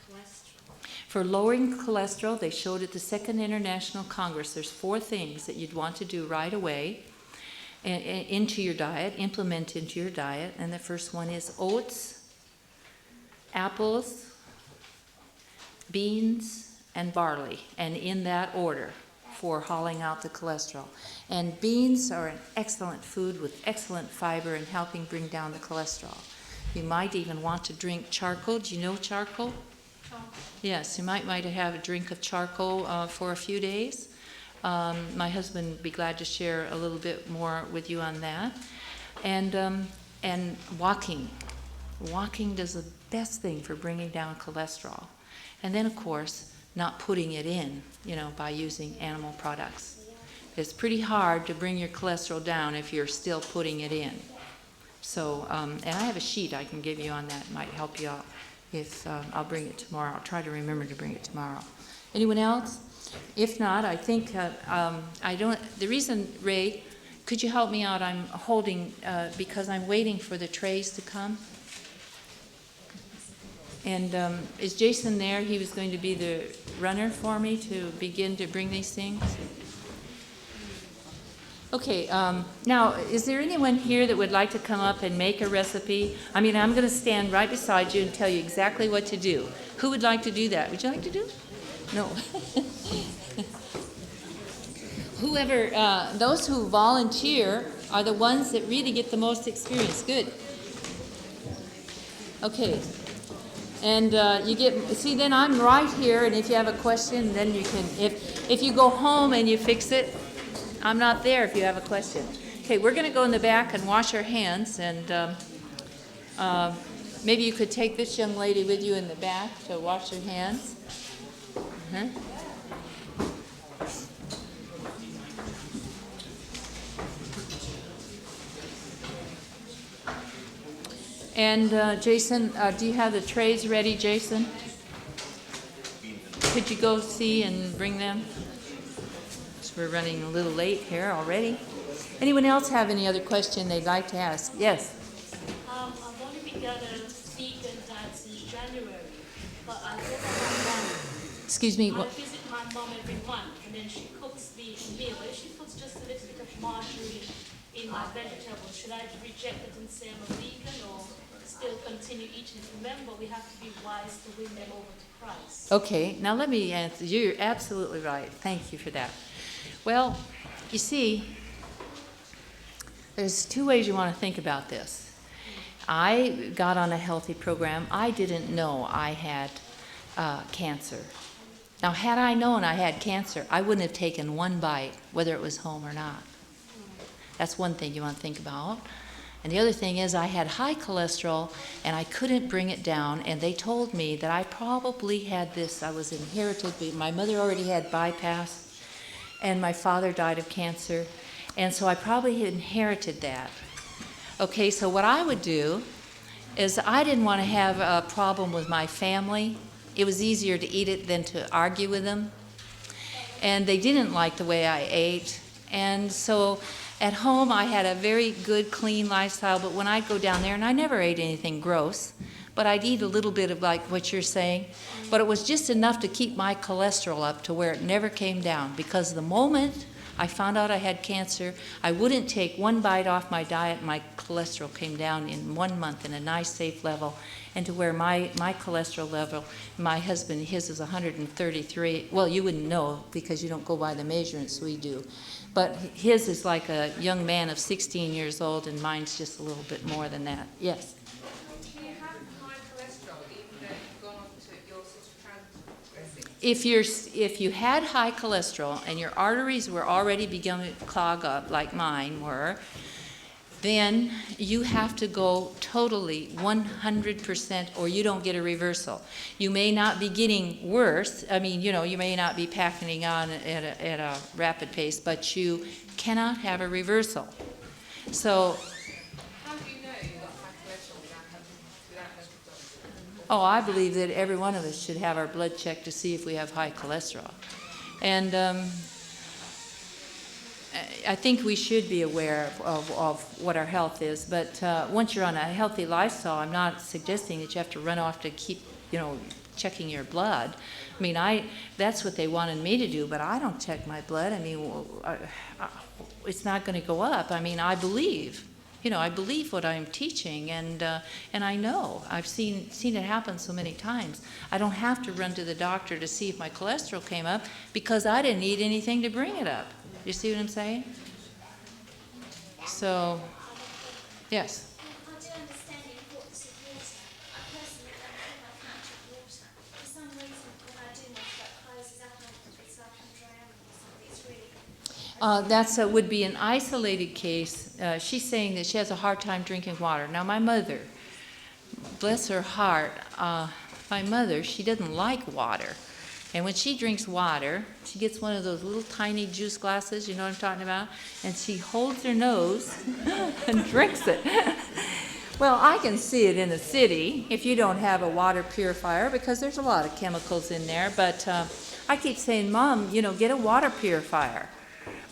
cholesterol? For lowering cholesterol, they showed at the Second International Congress, there's 4 things that you'd want to do right away and into your diet, implement into your diet. And the first one is oats, apples, beans, and barley, and in that order for hauling out the cholesterol. And beans are an excellent food with excellent fiber and helping bring down the cholesterol. You might even want to drink charcoal. Do you know charcoal? Charcoal. Yes, you might have a drink of charcoal for a few days. My husband would be glad to share a little bit more with you on that. And walking. Walking does the best thing for bringing down cholesterol. And then, of course, not putting it in, by using animal products. It's pretty hard to bring your cholesterol down if you're still putting it in. So, and I have a sheet I can give you on that. It might help you out if I'll bring it tomorrow. I'll try to remember to bring it tomorrow. Anyone else? If not, I think the reason, Ray, could you help me out? I'm holding, because I'm waiting for the trays to come. And is Jason there? He was going to be the runner for me to begin to bring these things. Okay, now, is there anyone here that would like to come up and make a recipe? I'm going to stand right beside you and tell you exactly what to do. Who would like to do that? Would you like to do it? No. Whoever, those who volunteer are the ones that really get the most experience. Good. Okay. And then I'm right here, and if you have a question, then you can, if you go home and you fix it, I'm not there if you have a question. Okay, we're going to go in the back and wash our hands, and maybe you could take this young lady with you in the back to wash her hands. Uh-huh. And Jason, do you have the trays ready, Jason? Could you go see and bring them? So we're running a little late here already. Anyone else have any other question they'd like to ask? Yes? I've only begun a vegan diet since January, but I go to my mom. Excuse me. I visit my mom every month, and then she cooks the meal. If she puts just a little bit of margarine in my vegetables, should I reject it and say I'm a vegan, or still continue eating? Remember, we have to be wise to win them over to Christ. Okay, now let me answer. You're absolutely right. Thank you for that. Well, you see, there's 2 ways you want to think about this. I got on a healthy program. I didn't know I had cancer. Now, had I known I had cancer, I wouldn't have taken one bite, whether it was home or not. That's one thing you want to think about. And the other thing is I had high cholesterol, and I couldn't bring it down, and they told me that I probably had this. I was inherited. My mother already had bypass, and my father died of cancer, and so I probably had inherited that. Okay, so what I would do is I didn't want to have a problem with my family. It was easier to eat it than to argue with them. And they didn't like the way I ate. And so at home I had a very good, clean lifestyle, but when I'd go down there, and I never ate anything gross, but I'd eat a little bit of like what you're saying, but it was just enough to keep my cholesterol up to where it never came down, because the moment I found out I had cancer. I wouldn't take one bite off my diet. My cholesterol came down in 1 month in a nice, safe level, and to where my cholesterol level, my husband, his is 133. Well, you wouldn't know because you don't go by the measurements we do. But his is like a young man of 16 years old, and mine's just a little bit more than that. Yes? Do you have high cholesterol even though you've gone on to your sort of transgressive? If you had high cholesterol and your arteries were already beginning to clog up like mine were, then you have to go totally 100% or you don't get a reversal. You may not be getting worse. I mean, you may not be packing on at a rapid pace, but you cannot have a reversal. So, How do you know you've got high cholesterol without medical doctor? oh, I believe that every one of us should have our blood checked to see if we have high cholesterol. And I think we should be aware of what our health is, but once you're on a healthy lifestyle, I'm not suggesting that you have to run off to keep, checking your blood. I mean, that's what they wanted me to do, but I don't check my blood. I mean, it's not going to go up. I mean, I believe what I'm teaching, and I know. I've seen it happen so many times. I don't have to run to the doctor to see if my cholesterol came up because I didn't eat anything to bring it up. You see what I'm saying? So, yes. I do understand the importance of water. I personally don't drink my couch of water. For some reason, when I do, my throat closes up and it's like I'm drowning or something. It's really... Would be an isolated case. She's saying that she has a hard time drinking water. Now, my mother, bless her heart, my mother, she doesn't like water. And when she drinks water, she gets one of those little tiny juice glasses, you know what I'm talking about? And she holds her nose and drinks it. Well, I can see it in the city if you don't have a water purifier because there's a lot of chemicals in there. But I keep saying, Mom, get a water purifier.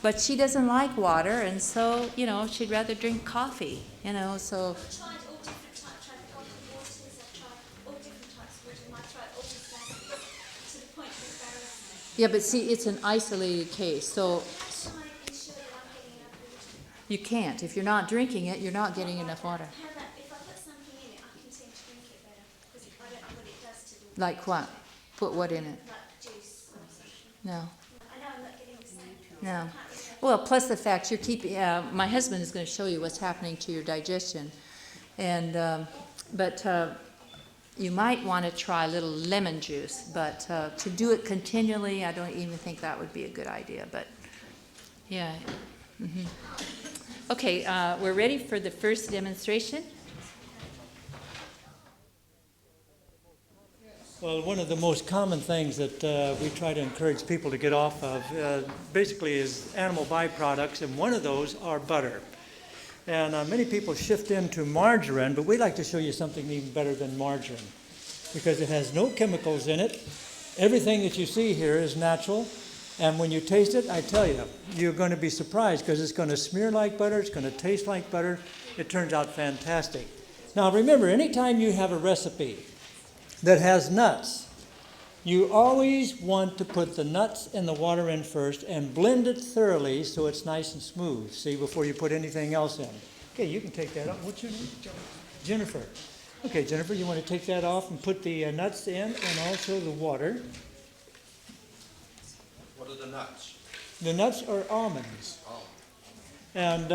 But she doesn't like water, and so, she'd rather drink coffee, so... I've tried all different types. I've tried the bottled waters. I've tried all different types of water. My throat always does to the point of embarrassment. Yeah, but see, it's an isolated case, so Try and ensure that I'm getting enough water. you can't. If you're not drinking it, you're not getting enough water. How about if I put something in it, I can tend to drink it better because I don't know what it does to the Like what? Put what in it? like juice or something. No. I know I'm not getting the same. No. Well, plus the fact you're keeping, my husband is going to show you what's happening to your digestion. And, but you might want to try a little lemon juice, but to do it continually, I don't even think that would be a good idea, but yeah. Mm-hmm. Okay, we're ready for the first demonstration. Well, one of the most common things that we try to encourage people to get off of basically is animal byproducts, and one of those are butter. And many people shift into margarine, but we'd like to show you something even better than margarine because it has no chemicals in it. Everything that you see here is natural, and when you taste it, I tell you, you're going to be surprised because it's going to smear like butter, it's going to taste like butter. It turns out fantastic. Now remember, anytime you have a recipe that has nuts, you always want to put the nuts and the water in first and blend it thoroughly so it's nice and smooth, see, before you put anything else in. Okay, you can take that off. What's your name? Jennifer. Okay, Jennifer, you want to take that off and put the nuts in and also the water. What are the nuts? The nuts are almonds. And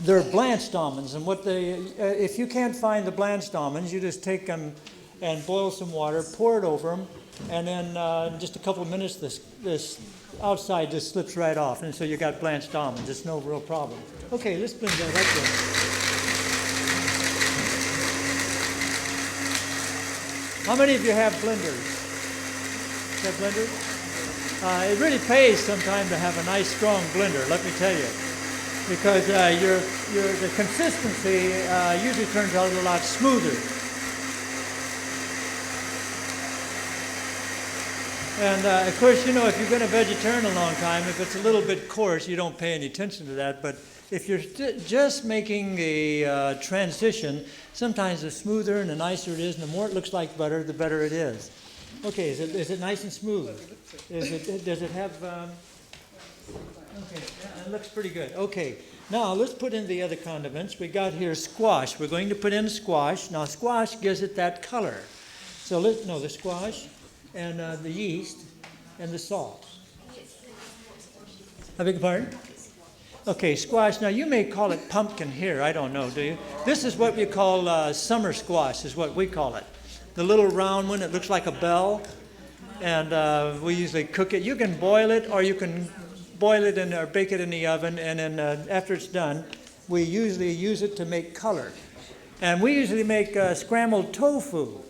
they're blanched almonds, and what they, if you can't find the blanched almonds, you just take them and boil some water, pour it over them, and then in just a couple of minutes, this outside just slips right off, and so you got blanched almonds. It's no real problem. Okay, let's blend that up then. How many of you have blenders? Have blenders? It really pays sometime to have a nice strong blender, let me tell you. Because the consistency usually turns out a lot smoother. And of course, if you've been a vegetarian a long time, if it's a little bit coarse, you don't pay any attention to that. But if you're just making a transition, sometimes the smoother and the nicer it is, and the more it looks like butter, the better it is. Okay, is it nice and smooth? Does it have... Okay, that looks pretty good. Okay, now let's put in the other condiments. We got here squash. We're going to put in squash. Now squash gives it that color. So the squash and the yeast and the salt. I beg your pardon? Okay, squash. Now you may call it pumpkin here. I don't know, do you? This is what we call summer squash is what we call it. The little round one, it looks like a bell. And we usually cook it. You can boil it or you can boil it or bake it in the oven, and then after it's done, we usually use it to make color. And we usually make scrambled tofu,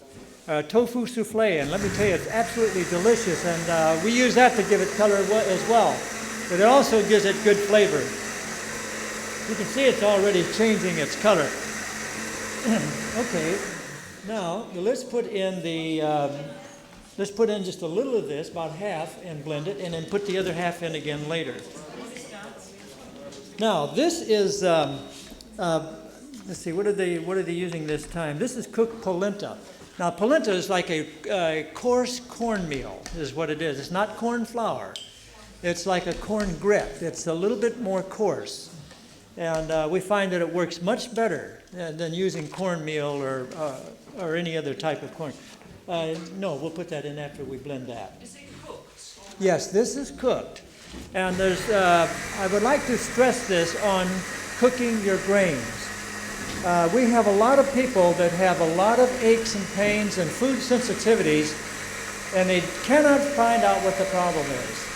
tofu souffle, and let me tell you, it's absolutely delicious, and we use that to give it color as well. But it also gives it good flavor. You can see it's already changing its color. Okay, now let's put in just a little of this, about half, and blend it, and then put the other half in again later. Now, this is, let's see, what are they using this time? This is cooked polenta. Now, polenta is like a coarse cornmeal, is what it is. It's not corn flour. It's like a corn grip. It's a little bit more coarse. And we find that it works much better than using cornmeal or any other type of corn. No, we'll put that in after we blend that. Is it cooked? Yes, this is cooked. And I would like to stress this on cooking your grains. We have a lot of people that have a lot of aches and pains and food sensitivities, and they cannot find out what the problem is.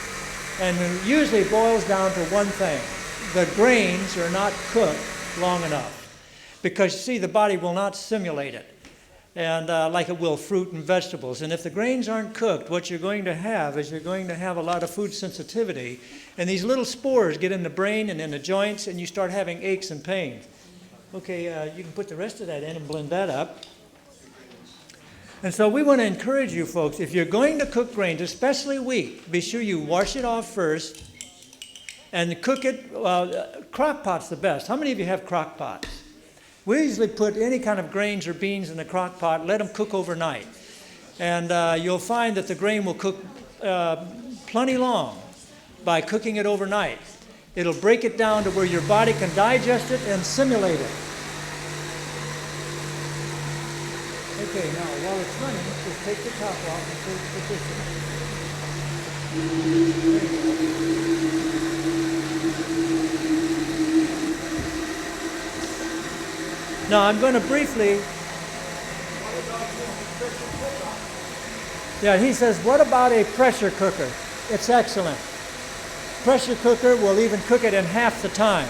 And it usually boils down to one thing. The grains are not cooked long enough. Because, you see, the body will not simulate it. And like it will fruit and vegetables. And if the grains aren't cooked, what you're going to have is you're going to have a lot of food sensitivity. And these little spores get in the brain and in the joints, and you start having aches and pains. Okay, you can put the rest of that in and blend that up. And so we want to encourage you folks, if you're going to cook grains, especially wheat, be sure you wash it off first and cook it. Crock pot's the best. How many of you have crock pots? We usually put any kind of grains or beans in a crock pot, let them cook overnight. And you'll find that the grain will cook plenty long by cooking it overnight. It'll break it down to where your body can digest it and simulate it. Okay, now while it's running, just take the top off and put this in. Now I'm going to briefly... Yeah, he says, what about a pressure cooker? It's excellent. Pressure cooker will even cook it in half the time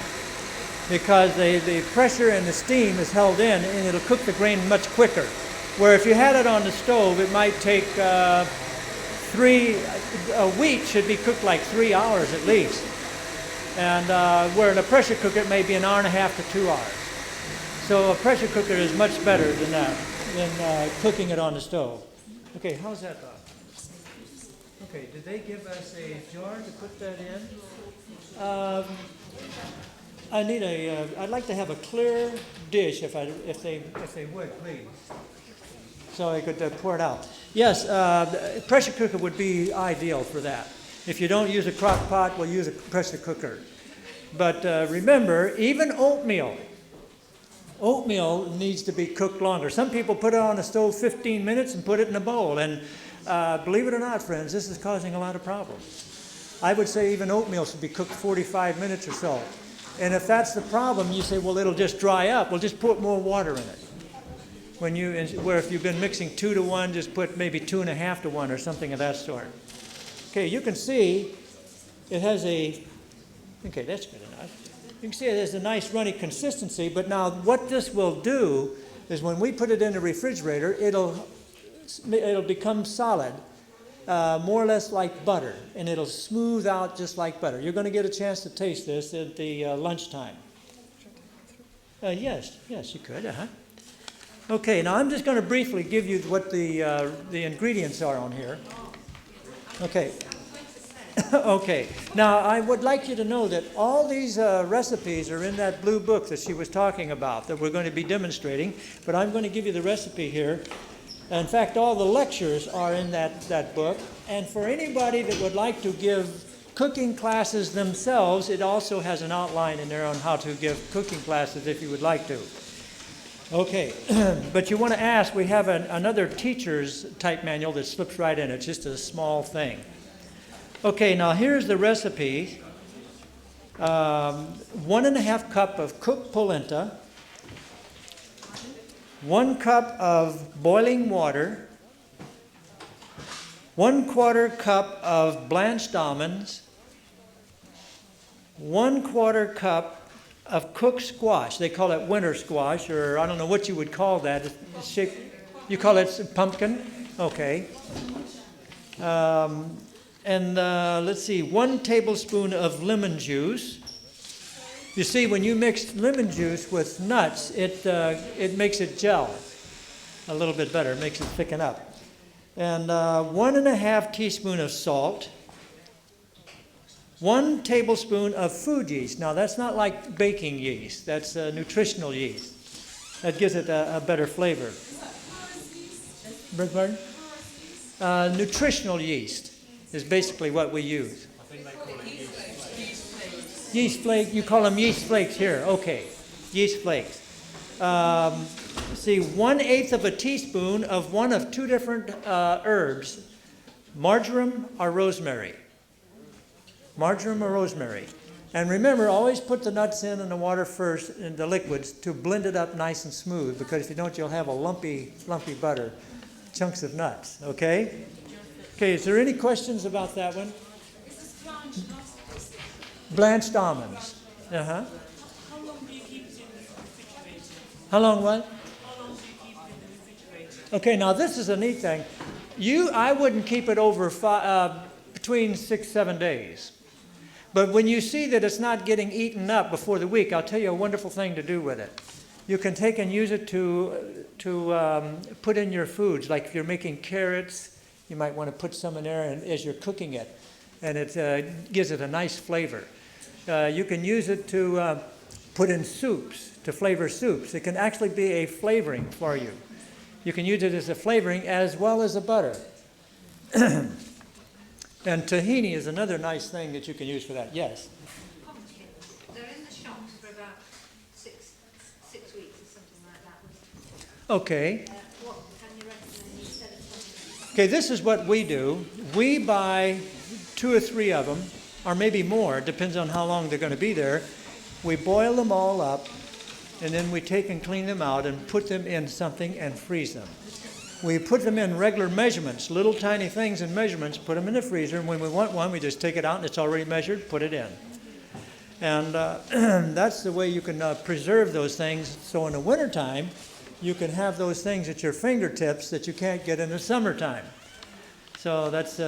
because the pressure and the steam is held in, and it'll cook the grain much quicker. Where if you had it on the stove, it might take wheat should be cooked like 3 hours at least. And where in a pressure cooker, it may be an hour and a half to 2 hours. So a pressure cooker is much better than that, than cooking it on the stove. Okay, how's that, Bob? Okay, did they give us a jar to put that in? I'd like to have a clear dish if they would, please. So I could pour it out. Yes, pressure cooker would be ideal for that. If you don't use a crock pot, we'll use a pressure cooker. But remember, even oatmeal needs to be cooked longer. Some people put it on the stove 15 minutes and put it in a bowl. And believe it or not, friends, this is causing a lot of problems. I would say even oatmeal should be cooked 45 minutes or so. And if that's the problem, you say, well, it'll just dry up. Well, just put more water in it. Where if you've been mixing 2 to 1, just put maybe 2.5 to 1 or something of that sort. Okay, you can see it has okay, that's good enough. You can see it has a nice runny consistency, but now what this will do is when we put it in the refrigerator, it'll become solid, more or less like butter, and it'll smooth out just like butter. You're going to get a chance to taste this at the lunchtime. Yes, you could, Okay, now I'm just going to briefly give you what the ingredients are on here. Okay. Okay. Now, I would like you to know that all these recipes are in that blue book that she was talking about that we're going to be demonstrating, but I'm going to give you the recipe here. In fact, all the lectures are in that book, and for anybody that would like to give cooking classes themselves, it also has an outline in there on how to give cooking classes if you would like to. Okay, but you want to ask, we have another teacher's type manual that slips right in. It's just a small thing. Okay, now here's the recipe. 1.5 cup of cooked polenta, 1 cup of boiling water, 1/4 cup of blanched almonds, 1/4 cup of cooked squash. They call it winter squash, or I don't know what you would call that. It's shaped, you call it pumpkin? Okay. Let's see, 1 tablespoon of lemon juice. You see, when you mix lemon juice with nuts, it makes it gel a little bit better. It makes it thicken up. And 1.5 teaspoon of salt. 1 tablespoon of food yeast. Now, that's not like baking yeast. That's nutritional yeast. That gives it a better flavor. Beg pardon? Nutritional yeast is basically what we use. I think they call it yeast flakes. Yeast flake, you call them yeast flakes here. Okay, yeast flakes. See, 1/8 of a teaspoon of one of 2 different herbs, marjoram or rosemary. Marjoram or rosemary. And remember, always put the nuts in and the water first, in the liquids, to blend it up nice and smooth, because if you don't, you'll have a lumpy butter, chunks of nuts, okay? Okay, is there any questions about that one? Is this blanched, not Blanched almonds. Uh-huh. How long do you keep it in the refrigerator? How long what? How long do you keep it in the refrigerator? Okay, now this is a neat thing. I wouldn't keep it over between 6-7 days. But when you see that it's not getting eaten up before the week, I'll tell you a wonderful thing to do with it. You can take and use it to put in your foods. Like if you're making carrots, you might want to put some in there as you're cooking it. And it gives it a nice flavor. You can use it to put in soups, to flavor soups. It can actually be a flavoring for you. You can use it as a flavoring as well as a butter. And tahini is another nice thing that you can use for that. Yes? Pumpkins. They're in the shops for about six weeks or something like that. Okay. What can you recommend instead of pumpkins? Okay, this is what we do. We buy 2 or 3 of them, or maybe more, depends on how long they're going to be there. We boil them all up, and then we take and clean them out and put them in something and freeze them. We put them in regular measurements, little tiny things in measurements, put them in the freezer, and when we want one, we just take it out and it's already measured, put it in. And that's the way you can preserve those things. So in the wintertime, you can have those things at your fingertips that you can't get in the summertime. So that's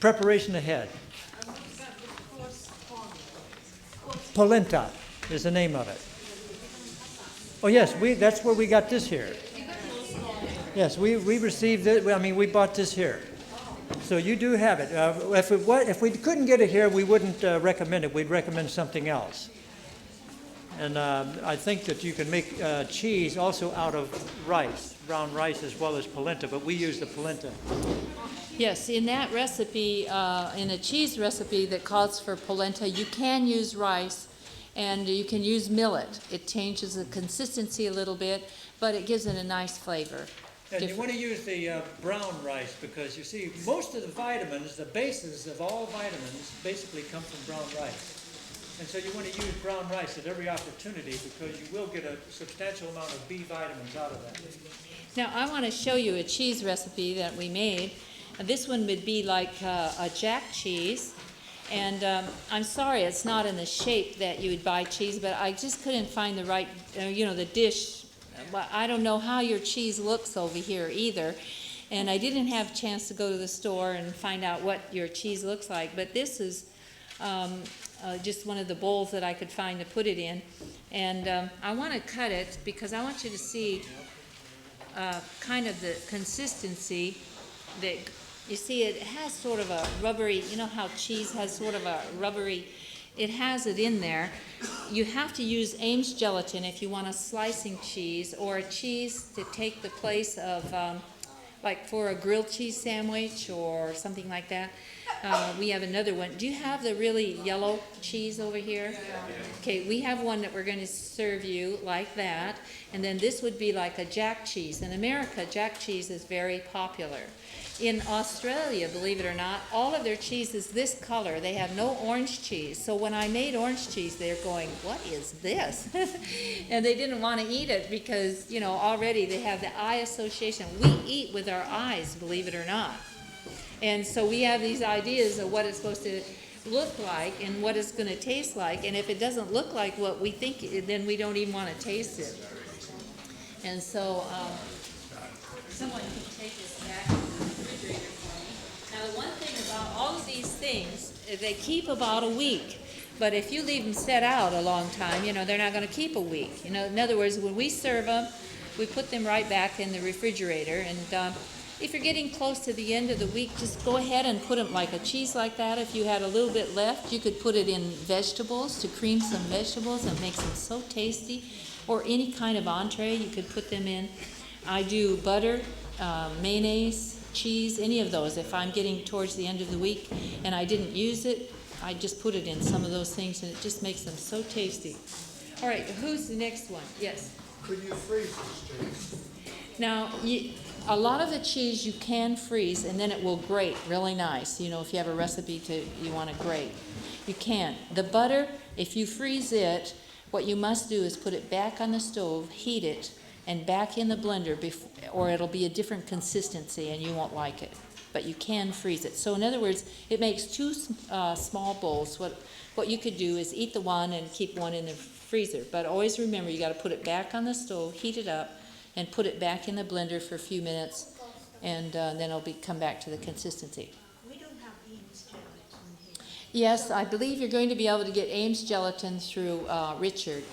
preparation ahead. And what about the coarse corn? Polenta is the name of it. Oh yes, that's where we got this here. Yes, we received it. I mean, we bought this here. So you do have it. If we couldn't get it here, we wouldn't recommend it. We'd recommend something else. And I think that you can make cheese also out of rice, brown rice as well as polenta, but we use the polenta. Yes, in that recipe, in a cheese recipe that calls for polenta, you can use rice and you can use millet. It changes the consistency a little bit, but it gives it a nice flavor. And you want to use the brown rice because you see most of the vitamins, the bases of all vitamins, basically come from brown rice. And so you want to use brown rice at every opportunity because you will get a substantial amount of B vitamins out of that. Now, I want to show you a cheese recipe that we made. This one would be like a jack cheese. And I'm sorry it's not in the shape that you would buy cheese, but I just couldn't find the right, the dish. Well, I don't know how your cheese looks over here either. And I didn't have a chance to go to the store and find out what your cheese looks like. But this is just one of the bowls that I could find to put it in. And I want to cut it because I want you to see kind of the consistency that, you see, it has sort of a rubbery, you know how cheese has sort of a rubbery, it has it in there. You have to use Ames gelatin if you want a slicing cheese or a cheese to take the place of, like for a grilled cheese sandwich or something like that. we have another one. Do you have the really yellow cheese over here? Okay, we have one that we're going to serve you like that. And then this would be like a jack cheese. In America, jack cheese is very popular. In Australia, believe it or not, all of their cheese is this color. They have no orange cheese. So when I made orange cheese, they're going, what is this? And they didn't want to eat it because, you know, already they have the eye association. We eat with our eyes, believe it or not. And so we have these ideas of what it's supposed to look like and what it's going to taste like. And if it doesn't look like what we think, then we don't even want to taste it. And so someone can take this back to the refrigerator for me. Now the one thing about all of these things, they keep about a week. But if you leave them set out a long time, you know, they're not going to keep a week. You know, in other words, when we serve them, we put them right back in the refrigerator. And if you're getting close to the end of the week, just go ahead and put them like a cheese like that. If you had a little bit left, you could put it in vegetables to cream some vegetables and makes them so tasty. Or any kind of entree you could put them in. I do butter, mayonnaise, cheese, any of those. If I'm getting towards the end of the week and I didn't use it, I just put it in some of those things and it just makes them so tasty. All right, who's the next one? Yes? Could you freeze this cheese? Now, a lot of the cheese you can freeze and then it will grate really nice. You know, if you have a recipe you want to grate, you can. The butter, if you freeze it, what you must do is put it back on the stove, heat it, and back in the blender, or it'll be a different consistency and you won't like it. But you can freeze it. So in other words, it makes two small bowls. What you could do is eat the one and keep one in the freezer. But always remember, you got to put it back on the stove, heat it up, and put it back in the blender for a few minutes, and then it'll come back to the consistency. We don't have Ian's gelatin here. Yes, I believe you're going to be able to get Ames gelatin through Richard.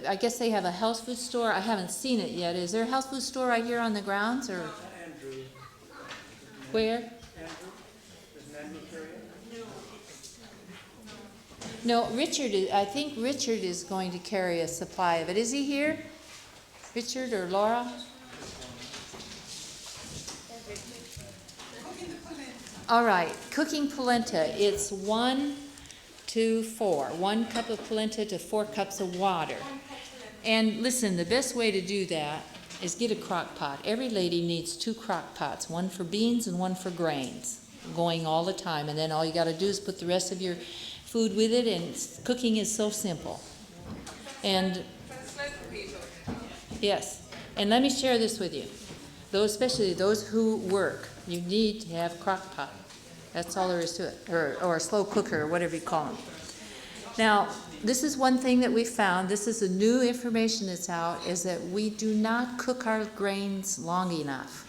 I guess they have a health food store. I haven't seen it yet. Is there a health food store right here on the grounds, or Andrew. where? Andrew? Isn't Andrew here? No, Richard. I think Richard is going to carry a supply of it. Is he here? Richard or Laura? All right, cooking polenta. It's 1 to 4. 1 cup of polenta to 4 cups of water. And listen, the best way to do that is get a crock pot. Every lady needs 2 crock pots, one for beans and one for grains, going all the time. And then all you got to do is put the rest of your food with it, and cooking is so simple. And yes, and let me share this with you. Those, especially those who work, you need to have a crock pot. That's all there is to it, or a slow cooker, or whatever you call them. Now, this is one thing that we found. This is the new information that's out, is that we do not cook our grains long enough.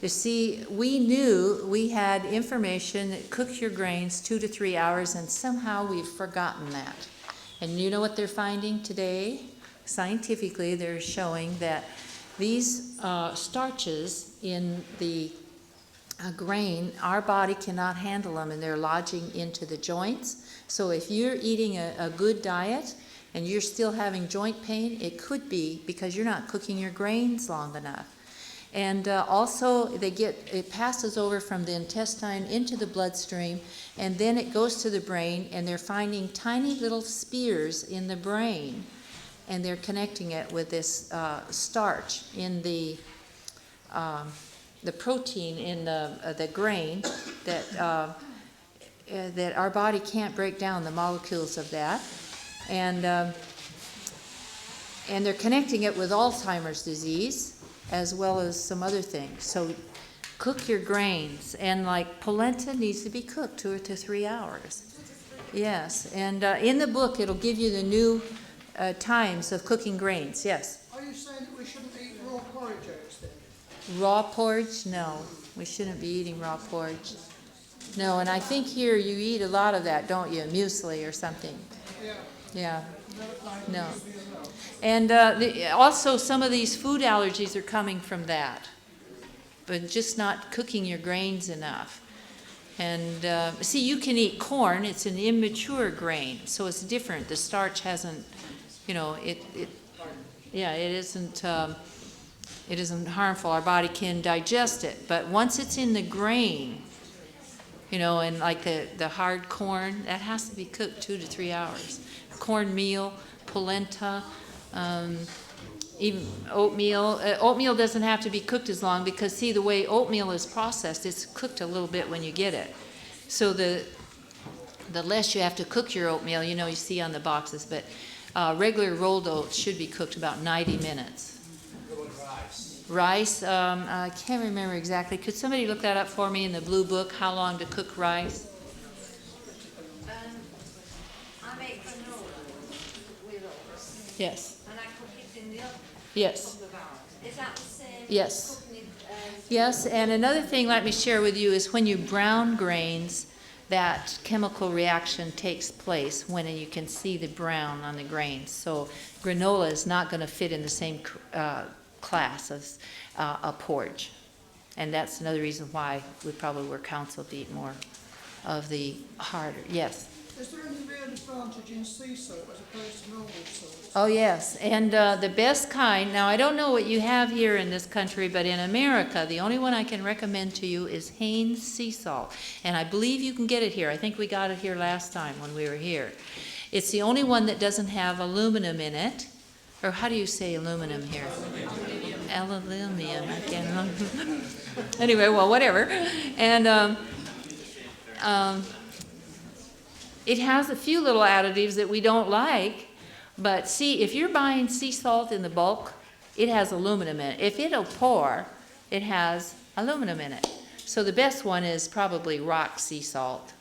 You see, we knew we had information that cooks your grains 2 to 3 hours, and somehow we've forgotten that. And you know what they're finding today? Scientifically, they're showing that these starches in the grain, our body cannot handle them, and they're lodging into the joints. So if you're eating a good diet and you're still having joint pain, it could be because you're not cooking your grains long enough. And also, it passes over from the intestine into the bloodstream, and then it goes to the brain, and they're finding tiny little spears in the brain, and they're connecting it with this starch in the protein in the grain that our body can't break down the molecules of that, and they're connecting it with Alzheimer's disease as well as some other things. So cook your grains, and like polenta needs to be cooked 2 to 3 hours. Yes, and in the book it'll give you the new times of cooking grains. Yes. Are you saying that we shouldn't eat raw porridge oats then? Raw porridge? No, we shouldn't be eating raw porridge. No, and I think here you eat a lot of that, don't you? Muesli or something. Yeah. Yeah. No. And also some of these food allergies are coming from that, but just not cooking your grains enough. And see, you can eat corn. It's an immature grain, so it's different. The starch hasn't, it isn't It isn't harmful. Our body can digest it. But once it's in the grain, you know, and like the hard corn, that has to be cooked 2 to 3 hours. Cornmeal, polenta, even oatmeal. Oatmeal doesn't have to be cooked as long because, see, the way oatmeal is processed, it's cooked a little bit when you get it. So the less you have to cook your oatmeal, you know, you see on the boxes, but regular rolled oats should be cooked about 90 minutes. Rice, I can't remember exactly. Could somebody look that up for me in the blue book, how long to cook rice? I make granola with oats. Yes. And I cook it in the oven. Yes. For a couple of hours. Is that the same? Yes. Cooking it, Yes, and another thing let me share with you is when you brown grains, that chemical reaction takes place when you can see the brown on the grains. So granola is not going to fit in the same class as a porridge. And that's another reason why we probably were counseled to eat more of the harder. Yes? Is there any real advantage in sea salt as opposed to normal salt? Oh, yes. And the best kind, now I don't know what you have here in this country, but in America, the only one I can recommend to you is Heinz sea salt. And I believe you can get it here. I think we got it here last time when we were here. It's the only one that doesn't have aluminum in it. Or how do you say aluminum here? Aluminum. I can't remember. Anyway, well, whatever. And it has a few little additives that we don't like. But see, if you're buying sea salt in the bulk, it has aluminum in it. If it'll pour, it has aluminum in it. So the best one is probably rock sea salt.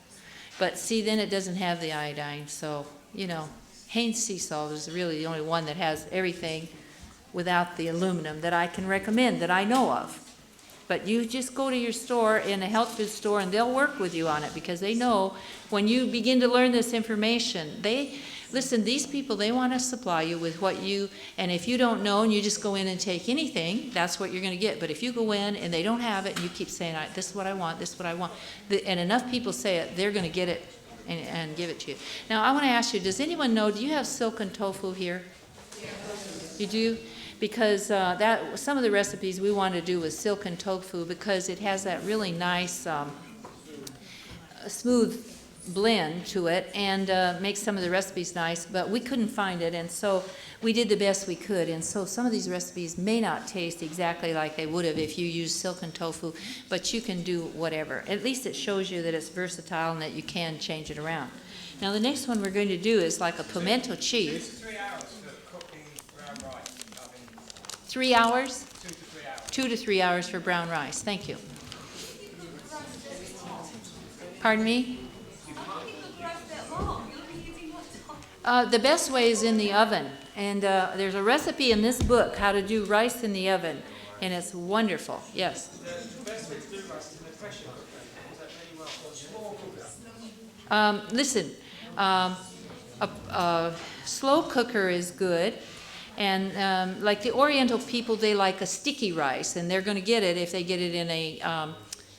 But see, then it doesn't have the iodine. So, you know, Heinz sea salt is really the only one that has everything without the aluminum that I can recommend, that I know of. But you just go to your store, in a health food store, and they'll work with you on it because they know when you begin to learn this information, listen, these people, they want to supply you with what you, and if you don't know and you just go in and take anything, that's what you're going to get. But if you go in and they don't have it and you keep saying, this is what I want, this is what I want, and enough people say it, they're going to get it and give it to you. Now, I want to ask you, does anyone know, do you have silken tofu here? You do? Because some of the recipes we want to do with silken tofu because it has that really nice smooth blend to it and makes some of the recipes nice, but we couldn't find it, and so we did the best we could. And so some of these recipes may not taste exactly like they would have if you use silken tofu, but you can do whatever. At least it shows you that it's versatile and that you can change it around. Now the next one we're going to do is like a pimento cheese. 3 hours for cooking brown rice. 3 hours? 2 to 3 hours. 2 to 3 hours for brown rice. Thank you. Pardon me? The best way is in the oven. And there's a recipe in this book, how to do rice in the oven. And it's wonderful. Yes? The best way to do rice is in a pressure cooker. Is that really well? Or small cooker? Listen, a slow cooker is good. And like the Oriental people, they like a sticky rice. And they're going to get it if they get it in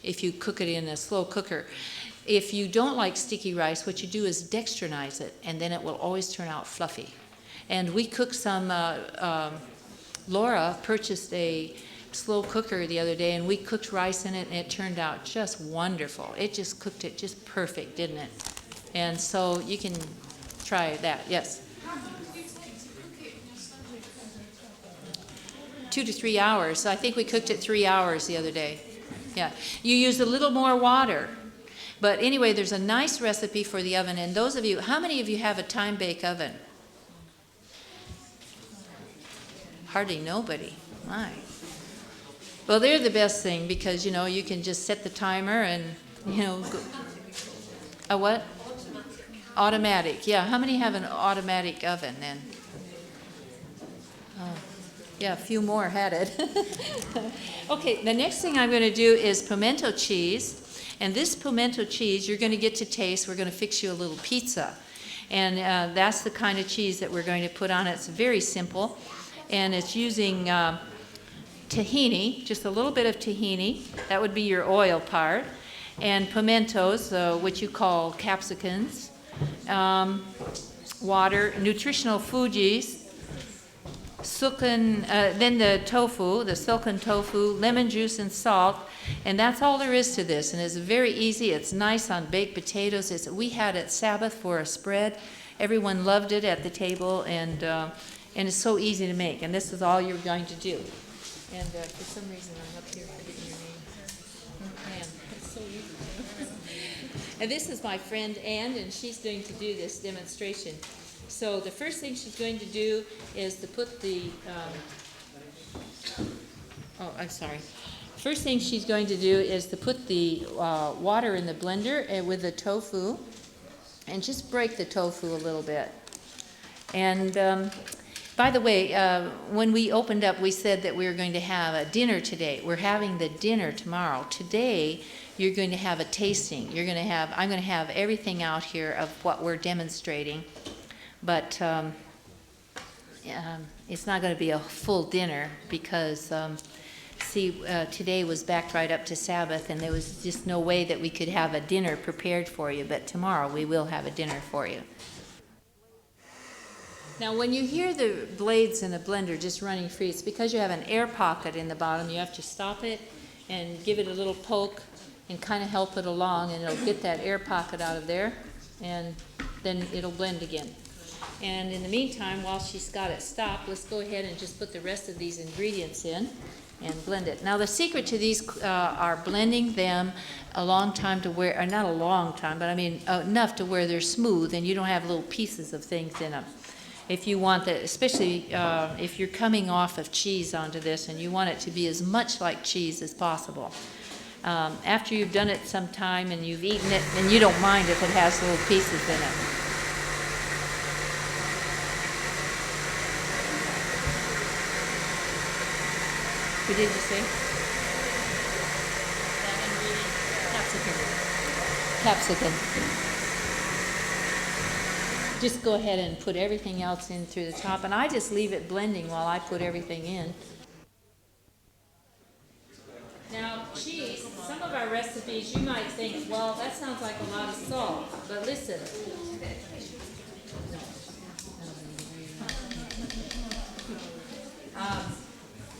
if you cook it in a slow cooker. If you don't like sticky rice, what you do is dextrinize it, and then it will always turn out fluffy. And we cooked some, Laura purchased a slow cooker the other day, and we cooked rice in it, and it turned out just wonderful. It just cooked it just perfect, didn't it? And so you can try that, yes? 2 to 3 hours. I think we cooked it 3 hours the other day. Yeah. You use a little more water. But anyway, there's a nice recipe for the oven. And those of you, how many of you have a time bake oven? Hardly nobody. My. Well, they're the best thing because, you know, you can just set the timer and, you know, go. A what? Automatic. Yeah. How many have an automatic oven then? Yeah, a few more had it. Okay, the next thing I'm going to do is pimento cheese. And this pimento cheese, you're going to get to taste. We're going to fix you a little pizza. And that's the kind of cheese that we're going to put on it. It's very simple. And it's using tahini, just a little bit of tahini. That would be your oil part. And pimentos, which you call capsicums. Water, nutritional food yeast, then the tofu, the silken tofu, lemon juice and salt, and that's all there is to this. And it's very easy. It's nice on baked potatoes. We had it Sabbath for a spread. Everyone loved it at the table, and it's so easy to make. And this is all you're going to do. And for some reason, I'm up here forgetting your name. Oh, Ann. It's so easy. And this is my friend Ann, and she's going to do this demonstration. So the first thing she's going to do is to put the, First thing she's going to do is to put the water in the blender with the tofu, and just break the tofu a little bit. And by the way, when we opened up, we said that we were going to have a dinner today. We're having the dinner tomorrow. Today, you're going to have a tasting. I'm going to have everything out here of what we're demonstrating. But it's not going to be a full dinner because, today was backed right up to Sabbath, and there was just no way that we could have a dinner prepared for you. But tomorrow we will have a dinner for you. Now, when you hear the blades in the blender just running free, it's because you have an air pocket in the bottom. You have to stop it and give it a little poke and kind of help it along, and it'll get that air pocket out of there, and then it'll blend again. And in the meantime, while she's got it stopped, let's go ahead and just put the rest of these ingredients in and blend it. Now, the secret to these are blending them a long time to where, or not a long time, but I mean enough to where they're smooth and you don't have little pieces of things in them. If you want that, especially if you're coming off of cheese onto this and you want it to be as much like cheese as possible. After you've done it some time and you've eaten it, and you don't mind if it has little pieces in it. What did you say? Capsicum. Just go ahead and put everything else in through the top, and I just leave it blending while I put everything in. Now, cheese, some of our recipes you might think, well, that sounds like a lot of salt, but listen.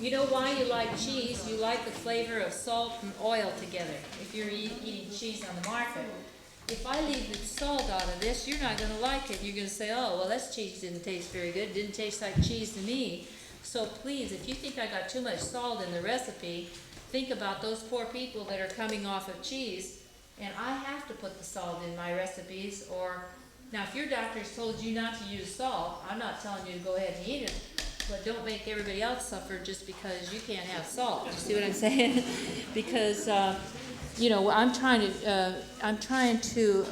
You know why you like cheese? You like the flavor of salt and oil together if you're eating cheese on the market. If I leave the salt out of this, you're not going to like it. You're going to say, oh, well, this cheese didn't taste very good. It didn't taste like cheese to me. So please, if you think I got too much salt in the recipe, think about those poor people that are coming off of cheese. And I have to put the salt in my recipes. Or now, if your doctor's told you not to use salt, I'm not telling you to go ahead and eat it. But don't make everybody else suffer just because you can't have salt. You see what I'm saying? Because I'm trying to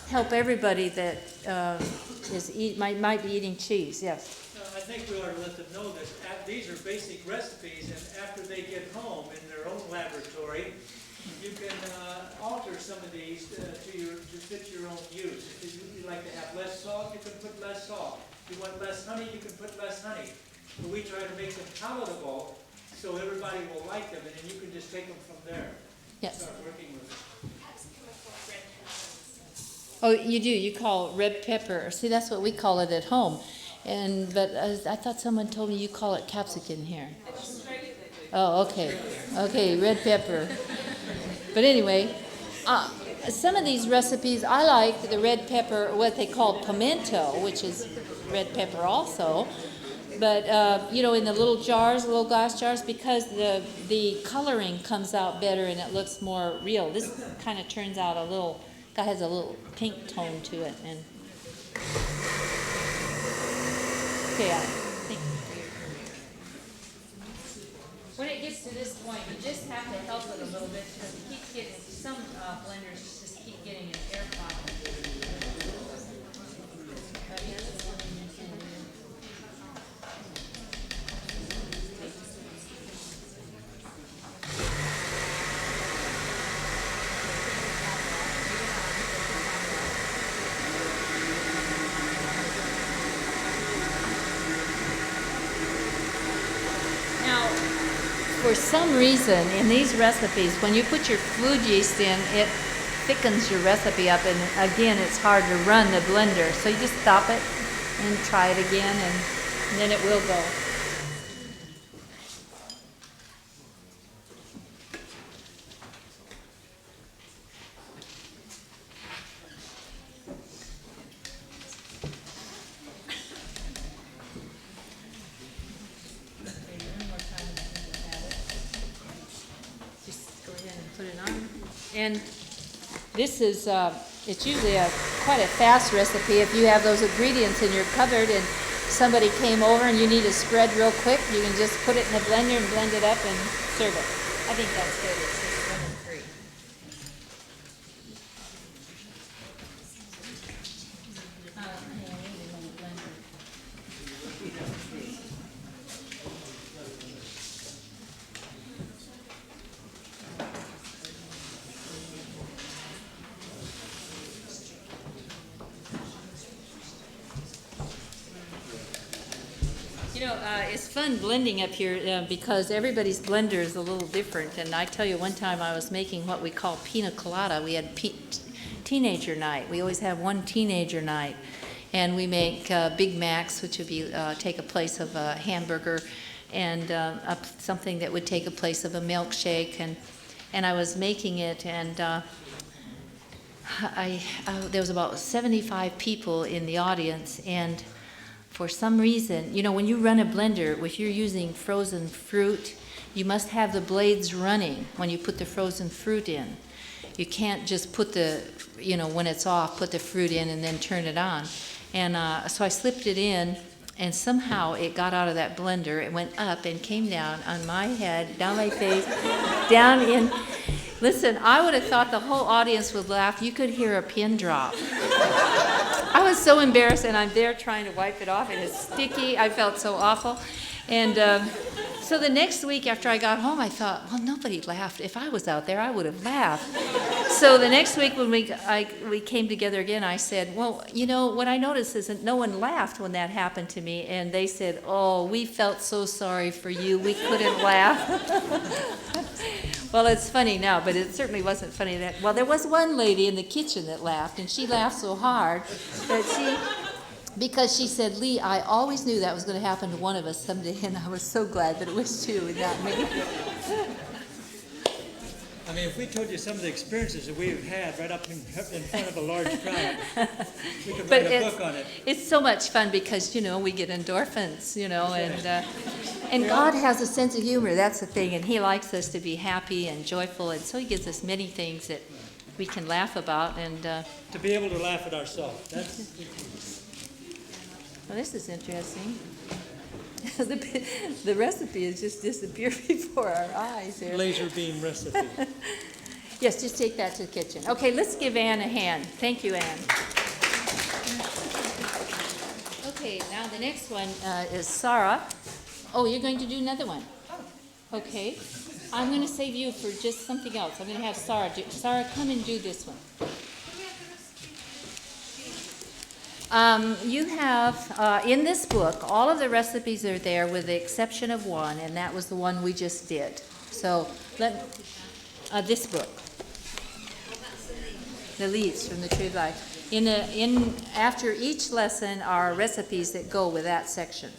help everybody that might be eating cheese. Yes. I think we ought to let them know that these are basic recipes, and after they get home in their own laboratory, you can alter some of these to fit your own use. If you like to have less salt, you can put less salt. If you want less honey, you can put less honey. But we try to make them palatable so everybody will like them, and then you can just take them from there. Yes. Start working with it. Oh, you do. You call it red pepper. See, that's what we call it at home. But I thought someone told me you call it capsicum here. Oh, okay. Okay, red pepper. But anyway, some of these recipes, I like the red pepper, what they call pimento, which is red pepper also. But, in the little jars, little glass jars, because the coloring comes out better and it looks more real. This kind of turns out has a little pink tone to it. And okay, I think when it gets to this point, you just have to help it a little bit because it keeps getting, some blenders just keep getting an air pocket. For some reason, in these recipes, when you put your food yeast in, it thickens your recipe up, and again, it's hard to run the blender. So you just stop it and try it again, and then it will go. And this is, it's usually quite a fast recipe. If you have those ingredients in your cupboard and somebody came over and you need a spread real quick, you can just put it in a blender and blend it up and serve it. I think that's good. It's just lemon-free. You know, it's fun blending up here because everybody's blender is a little different. And I tell you, one time I was making what we call pina colada. We had teenager night. We always have one teenager night. And we make Big Macs, which would be take a place of a hamburger, and something that would take a place of a milkshake. And I was making it, and there was about 75 people in the audience, and for some reason, you know, when you run a blender, if you're using frozen fruit, you must have the blades running when you put the frozen fruit in. You can't just put the, you know, when it's off, put the fruit in and then turn it on. And so I slipped it in, and somehow it got out of that blender. It went up and came down on my head, down my face, down in. Listen, I would have thought the whole audience would laugh. You could hear a pin drop. I was so embarrassed, and I'm there trying to wipe it off, and it's sticky. I felt so awful. And so the next week after I got home, I thought, well, nobody laughed. If I was out there, I would have laughed. So the next week when we came together again, I said, well, you know, what I noticed is that no one laughed when that happened to me. And they said, oh, we felt so sorry for you. We couldn't laugh. Well, it's funny now, but it certainly wasn't funny then. Well, there was one lady in the kitchen that laughed, and she laughed so hard that because she said, Lee, I always knew that was going to happen to one of us someday, and I was so glad that it was you and not me. I mean, if we told you some of the experiences that we've had right up in front of a large crowd, we could write a book on it. It's so much fun because, you know, we get endorphins, you know, and God has a sense of humor. That's the thing, and He likes us to be happy and joyful, and so He gives us many things that we can laugh about. And to be able to laugh at ourselves. That's well, this is interesting. The recipe has just disappeared before our eyes here. Laser beam recipe. Yes, just take that to the kitchen. Okay, let's give Ann a hand. Thank you, Ann. Okay, now the next one is Sarah. Oh, you're going to do another one? Okay. I'm going to save you for just something else. I'm going to have Sarah do. Sarah, come and do this one. You have, in this book, all of the recipes are there with the exception of one, and that was the one we just did. So, this book. The leaves from the Tree of Life. After each lesson are recipes that go with that section.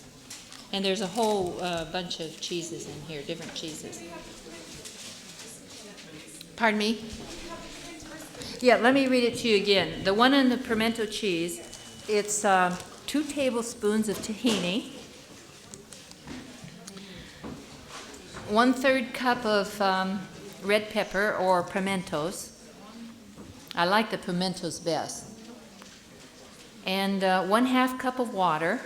And there's a whole bunch of cheeses in here, different cheeses. Pardon me? Yeah, let me read it to you again. The one on the pimento cheese, it's 2 tablespoons of tahini, 1/3 cup of red pepper or pimentos. I like the pimentos best. And 1/2 cup of water.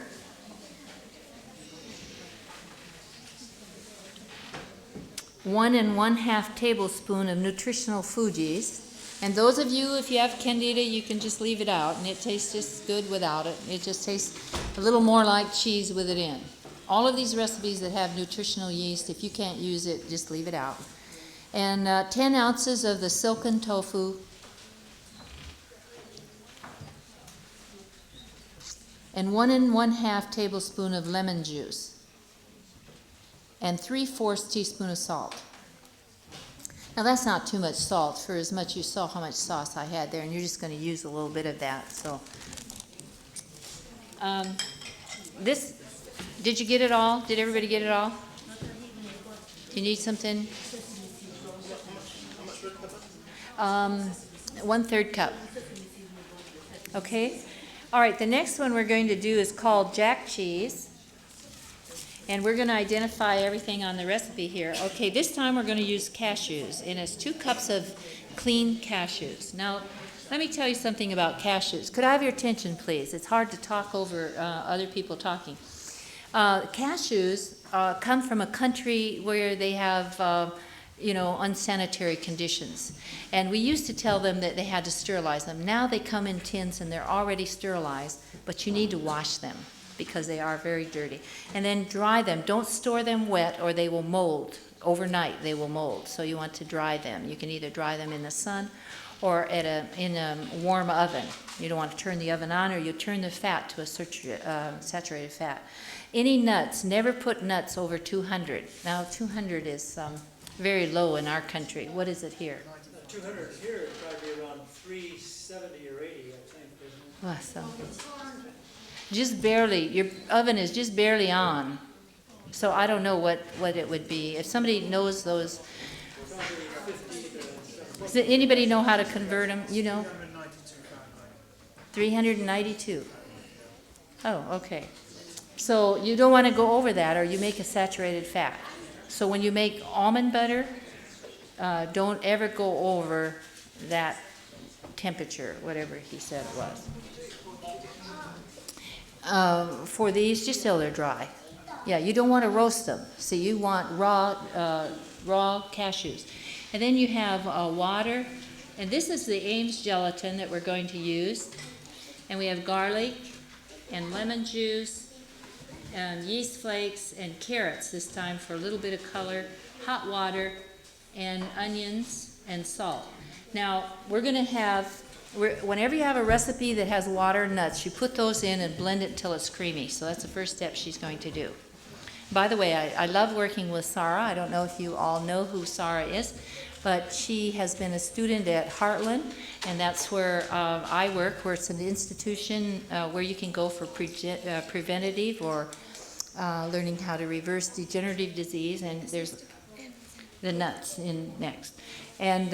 One and 1/2 tablespoon of nutritional Fuji's. And those of you, if you have candida, you can just leave it out, and it tastes just good without it. It just tastes a little more like cheese with it in. All of these recipes that have nutritional yeast, if you can't use it, just leave it out. And 10 ounces of the silken tofu. And 1 1/2 tablespoon of lemon juice. And 3/4 teaspoon of salt. Now that's not too much salt for as much you saw how much sauce I had there, and you're just going to use a little bit of that. So, this, did you get it all? Did everybody get it all? You need something? 1/3 cup. Okay. All right. The next one we're going to do is called jack cheese. And we're going to identify everything on the recipe here. Okay, this time we're going to use cashews. And it's 2 cups of clean cashews. Now, let me tell you something about cashews. Could I have your attention, please? It's hard to talk over other people talking. Cashews come from a country where they have, unsanitary conditions. And we used to tell them that they had to sterilize them. Now they come in tins and they're already sterilized, but you need to wash them because they are very dirty. And then dry them. Don't store them wet or they will mold. Overnight they will mold. So you want to dry them. You can either dry them in the sun or in a warm oven. You don't want to turn the oven on, or you turn the fat to a saturated fat. Any nuts, never put nuts over 200. Now 200 is very low in our country. What is it here? 200 here would probably be around 370 or 80, I think, isn't it? Well, so just barely, your oven is just barely on. So I don't know what it would be. If somebody knows those, does anybody know how to convert them? You know? 392. Oh, okay. So you don't want to go over that, or you make a saturated fat. So when you make almond butter, don't ever go over that temperature, whatever he said it was. For these, just till they're dry. Yeah, you don't want to roast them. So you want raw cashews. And then you have water. And this is the Ames gelatin that we're going to use. And we have garlic and lemon juice and yeast flakes and carrots this time for a little bit of color, hot water, and onions and salt. Now, we're going to have, whenever you have a recipe that has water and nuts, you put those in and blend it until it's creamy. So that's the first step she's going to do. By the way, I love working with Sarah. I don't know if you all know who Sarah is, but she has been a student at Heartland, and that's where I work, where it's an institution where you can go for preventative or learning how to reverse degenerative disease, and there's the nuts in next. And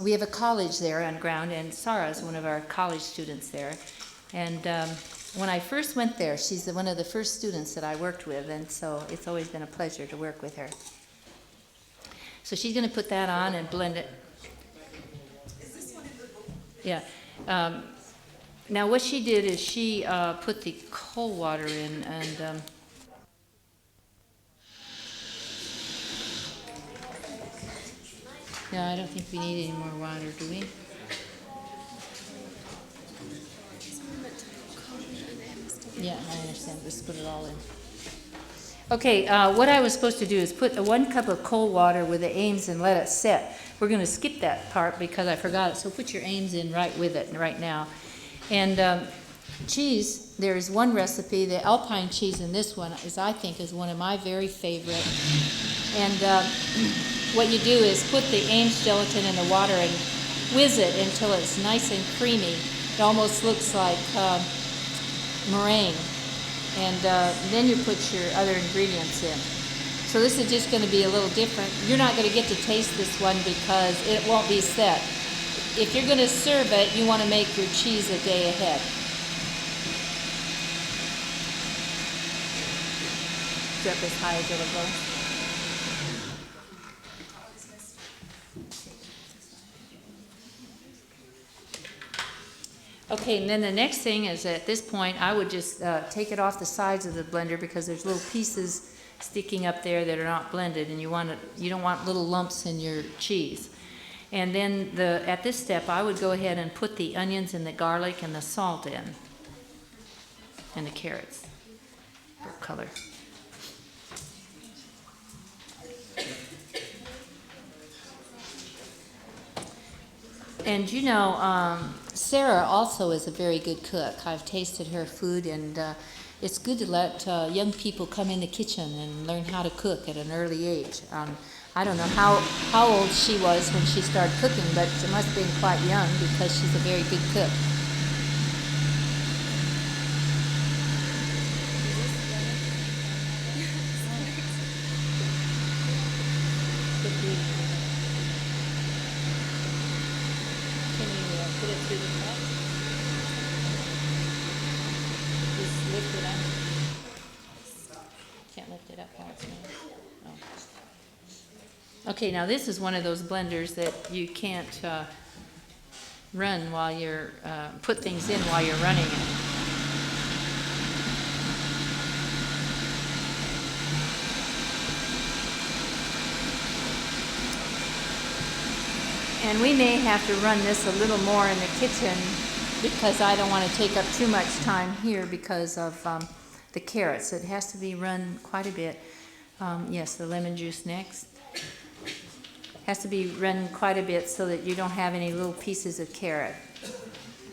we have a college there on ground, and Sarah is one of our college students there. And when I first went there, she's one of the first students that I worked with, and so it's always been a pleasure to work with her. So she's going to put that on and blend it. Is this one in the book? Yeah. Now what she did is she put the cold water in, and yeah, I don't think we need any more water, do we? Yeah, I understand. Just put it all in. Okay, what I was supposed to do is put 1 cup of cold water with the Ames and let it set. We're going to skip that part because I forgot it. So put your Ames in right with it right now. And cheese, there's one recipe, the Alpine cheese in this one I think is one of my very favorite. And what you do is put the Ames gelatin in the water and whiz it until it's nice and creamy. It almost looks like meringue. And then you put your other ingredients in. So this is just going to be a little different. You're not going to get to taste this one because it won't be set. If you're going to serve it, you want to make your cheese a day ahead. Is that as high as it'll go? Okay, and then the next thing is at this point, I would just take it off the sides of the blender because there's little pieces sticking up there that are not blended, and you don't want little lumps in your cheese. And then at this step, I would go ahead and put the onions and the garlic and the salt in, and the carrots for color. And you know, Sarah also is a very good cook. I've tasted her food, and it's good to let young people come in the kitchen and learn how to cook at an early age. I don't know how old she was when she started cooking, but she must have been quite young because she's a very good cook. Can you put it through the top? Just lift it up. Can't lift it up while it's moving. Oh. Okay, now this is one of those blenders that you can't run while you're, put things in while you're running it. And we may have to run this a little more in the kitchen because I don't want to take up too much time here because of the carrots. It has to be run quite a bit. Yes, the lemon juice next. Has to be run quite a bit so that you don't have any little pieces of carrot.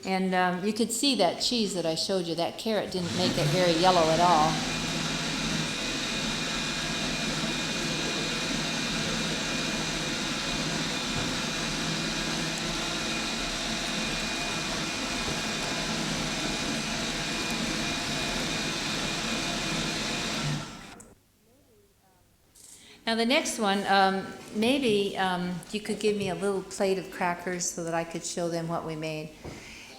And you could see that cheese that I showed you. That carrot didn't make it very yellow at all. Now the next one, maybe you could give me a little plate of crackers so that I could show them what we made.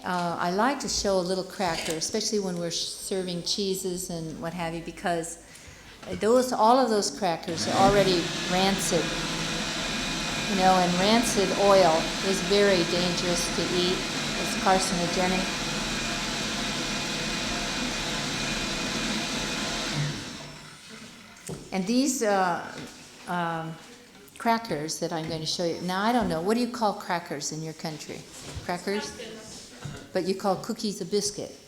I like to show a little cracker, especially when we're serving cheeses and what have you, because all of those crackers are already rancid. You know, and rancid oil is very dangerous to eat. It's carcinogenic. And these crackers that I'm going to show you. Now, I don't know. What do you call crackers in your country? Crackers? But you call cookies a biscuit.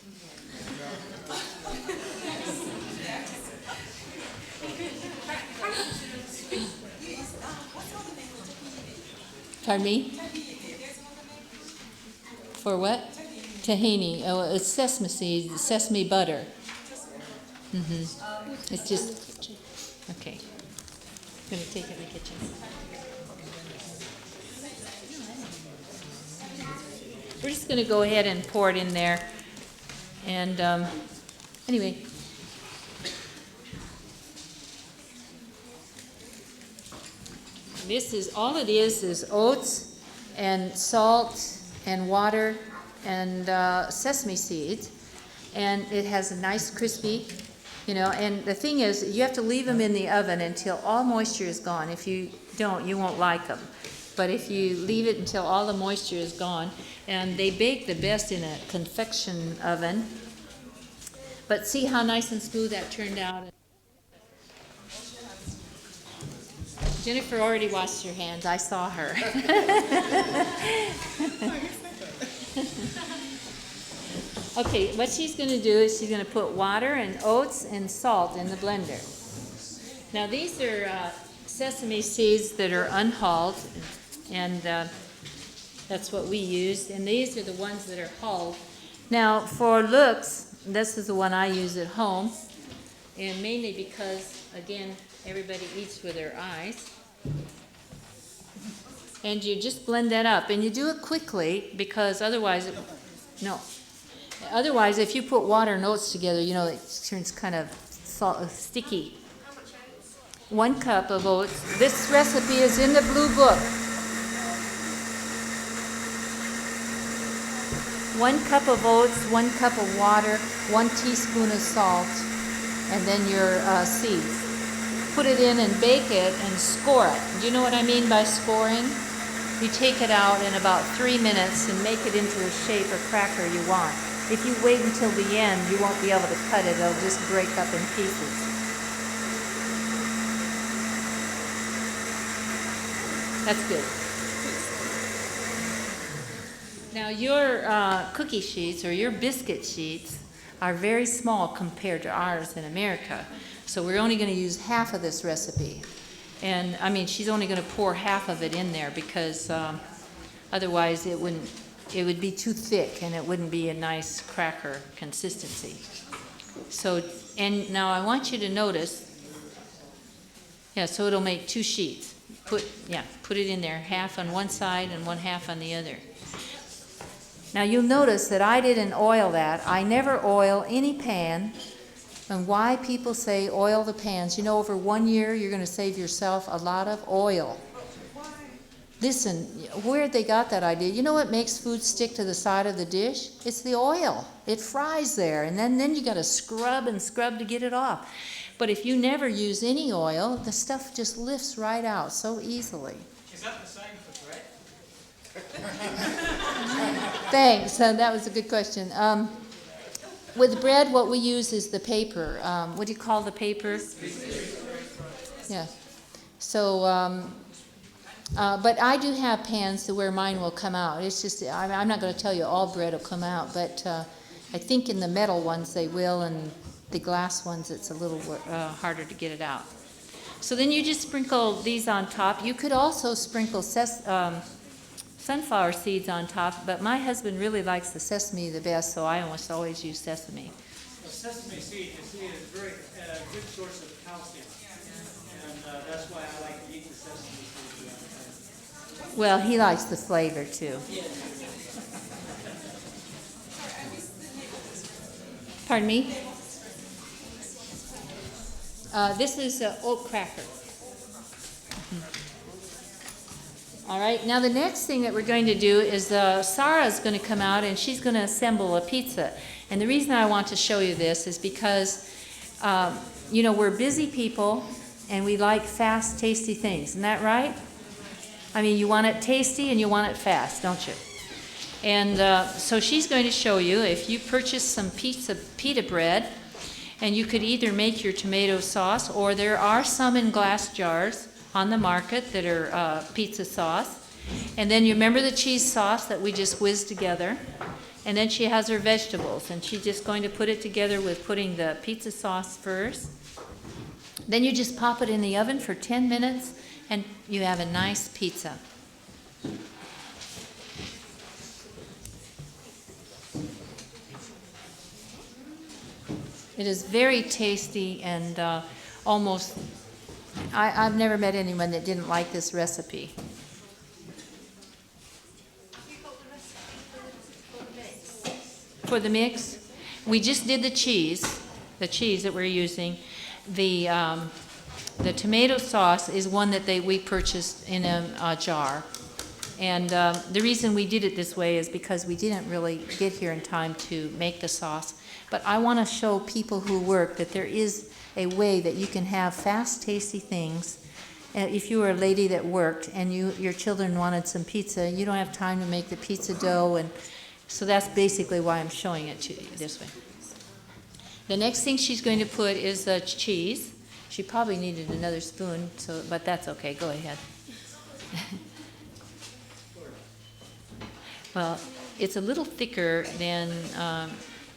Pardon me? For what? Tahini. Oh, it's sesame seeds, sesame butter. It's just, okay. I'm going to take it in the kitchen. We're just going to go ahead and pour it in there. And anyway. This is, all it is oats and salt and water and sesame seeds. And it has a nice crispy, you know, and the thing is, you have to leave them in the oven until all moisture is gone. If you don't, you won't like them. But if you leave it until all the moisture is gone, and they bake the best in a convection oven. But see how nice and smooth that turned out. Jennifer already washed her hands. I saw her. Okay, what she's going to do is she's going to put water and oats and salt in the blender. Now these are sesame seeds that are unhulled, and that's what we used. And these are the ones that are hulled. Now for looks, this is the one I use at home, and mainly because, again, everybody eats with their eyes. And you just blend that up, and you do it quickly because otherwise, otherwise if you put water and oats together, you know, it turns kind of sticky. 1 cup of oats. This recipe is in the blue book. 1 cup of oats, 1 cup of water, 1 teaspoon of salt, and then your seeds. Put it in and bake it and score it. Do you know what I mean by scoring? You take it out in about 3 minutes and make it into the shape of cracker you want. If you wait until the end, you won't be able to cut it. It'll just break up in pieces. That's good. Now your cookie sheets or your biscuit sheets are very small compared to ours in America. So we're only going to use half of this recipe. And I mean, she's only going to pour half of it in there because otherwise it would be too thick and it wouldn't be a nice cracker consistency. So, and now I want you to notice, so it'll make 2 sheets. Put it in there, half on one side and 1/2 on the other. Now you'll notice that I didn't oil that. I never oil any pan. And why people say oil the pans, you know, over 1 year you're going to save yourself a lot of oil. Listen, where they got that idea? You know what makes food stick to the side of the dish? It's the oil. It fries there, and then you got to scrub and scrub to get it off. But if you never use any oil, the stuff just lifts right out so easily. Is that the same for bread? Thanks, that was a good question. With bread, what we use is the paper. What do you call the paper? Yeah. So, but I do have pans to where mine will come out. It's just, I'm not going to tell you all bread will come out, but I think in the metal ones they will, and the glass ones it's a little harder to get it out. So then you just sprinkle these on top. You could also sprinkle sunflower seeds on top, but my husband really likes the sesame the best, so I almost always use sesame. Well, sesame seed, you see, is a very good source of calcium, and that's why I like to eat the sesame seed. Well, he likes the flavor too. Pardon me? This is oat cracker. All right, now the next thing that we're going to do is Sarah's going to come out and she's going to assemble a pizza. And the reason I want to show you this is because, you know, we're busy people and we like fast, tasty things. Isn't that right? I mean, you want it tasty and you want it fast, don't you? And so she's going to show you if you purchase some pita bread, and you could either make your tomato sauce, or there are some in glass jars on the market that are pizza sauce. And then you remember the cheese sauce that we just whizzed together. And then she has her vegetables, and she's just going to put it together with putting the pizza sauce first. Then you just pop it in the oven for 10 minutes, and you have a nice pizza. It is very tasty and almost, I've never met anyone that didn't like this recipe. For the mix, we just did the cheese that we're using. The tomato sauce is one that we purchased in a jar. And the reason we did it this way is because we didn't really get here in time to make the sauce. But I want to show people who work that there is a way that you can have fast, tasty things. If you were a lady that worked and your children wanted some pizza, you don't have time to make the pizza dough, and so that's basically why I'm showing it to you this way. The next thing she's going to put is the cheese. She probably needed another spoon, but that's okay. Go ahead. Well, it's a little thicker than,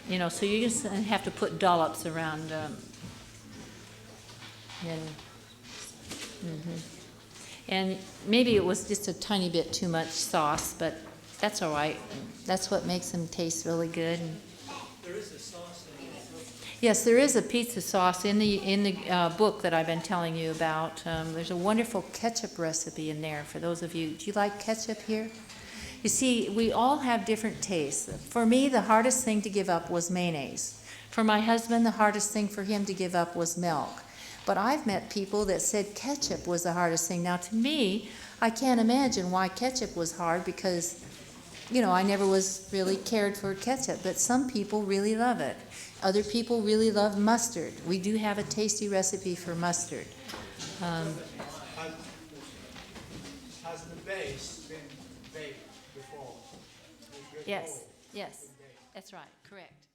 you know, so you just have to put dollops around. And maybe it was just a tiny bit too much sauce, but that's all right. That's what makes them taste really good. There is a sauce in it. Yes, there is a pizza sauce in the book that I've been telling you about. There's a wonderful ketchup recipe in there for those of you. Do you like ketchup here? You see, we all have different tastes. For me, the hardest thing to give up was mayonnaise. For my husband, the hardest thing for him to give up was milk. But I've met people that said ketchup was the hardest thing. Now, to me, I can't imagine why ketchup was hard because, you know, I never was really cared for ketchup. But some people really love it. Other people really love mustard. We do have a tasty recipe for mustard. Has the base been baked before? Yes, that's right, correct.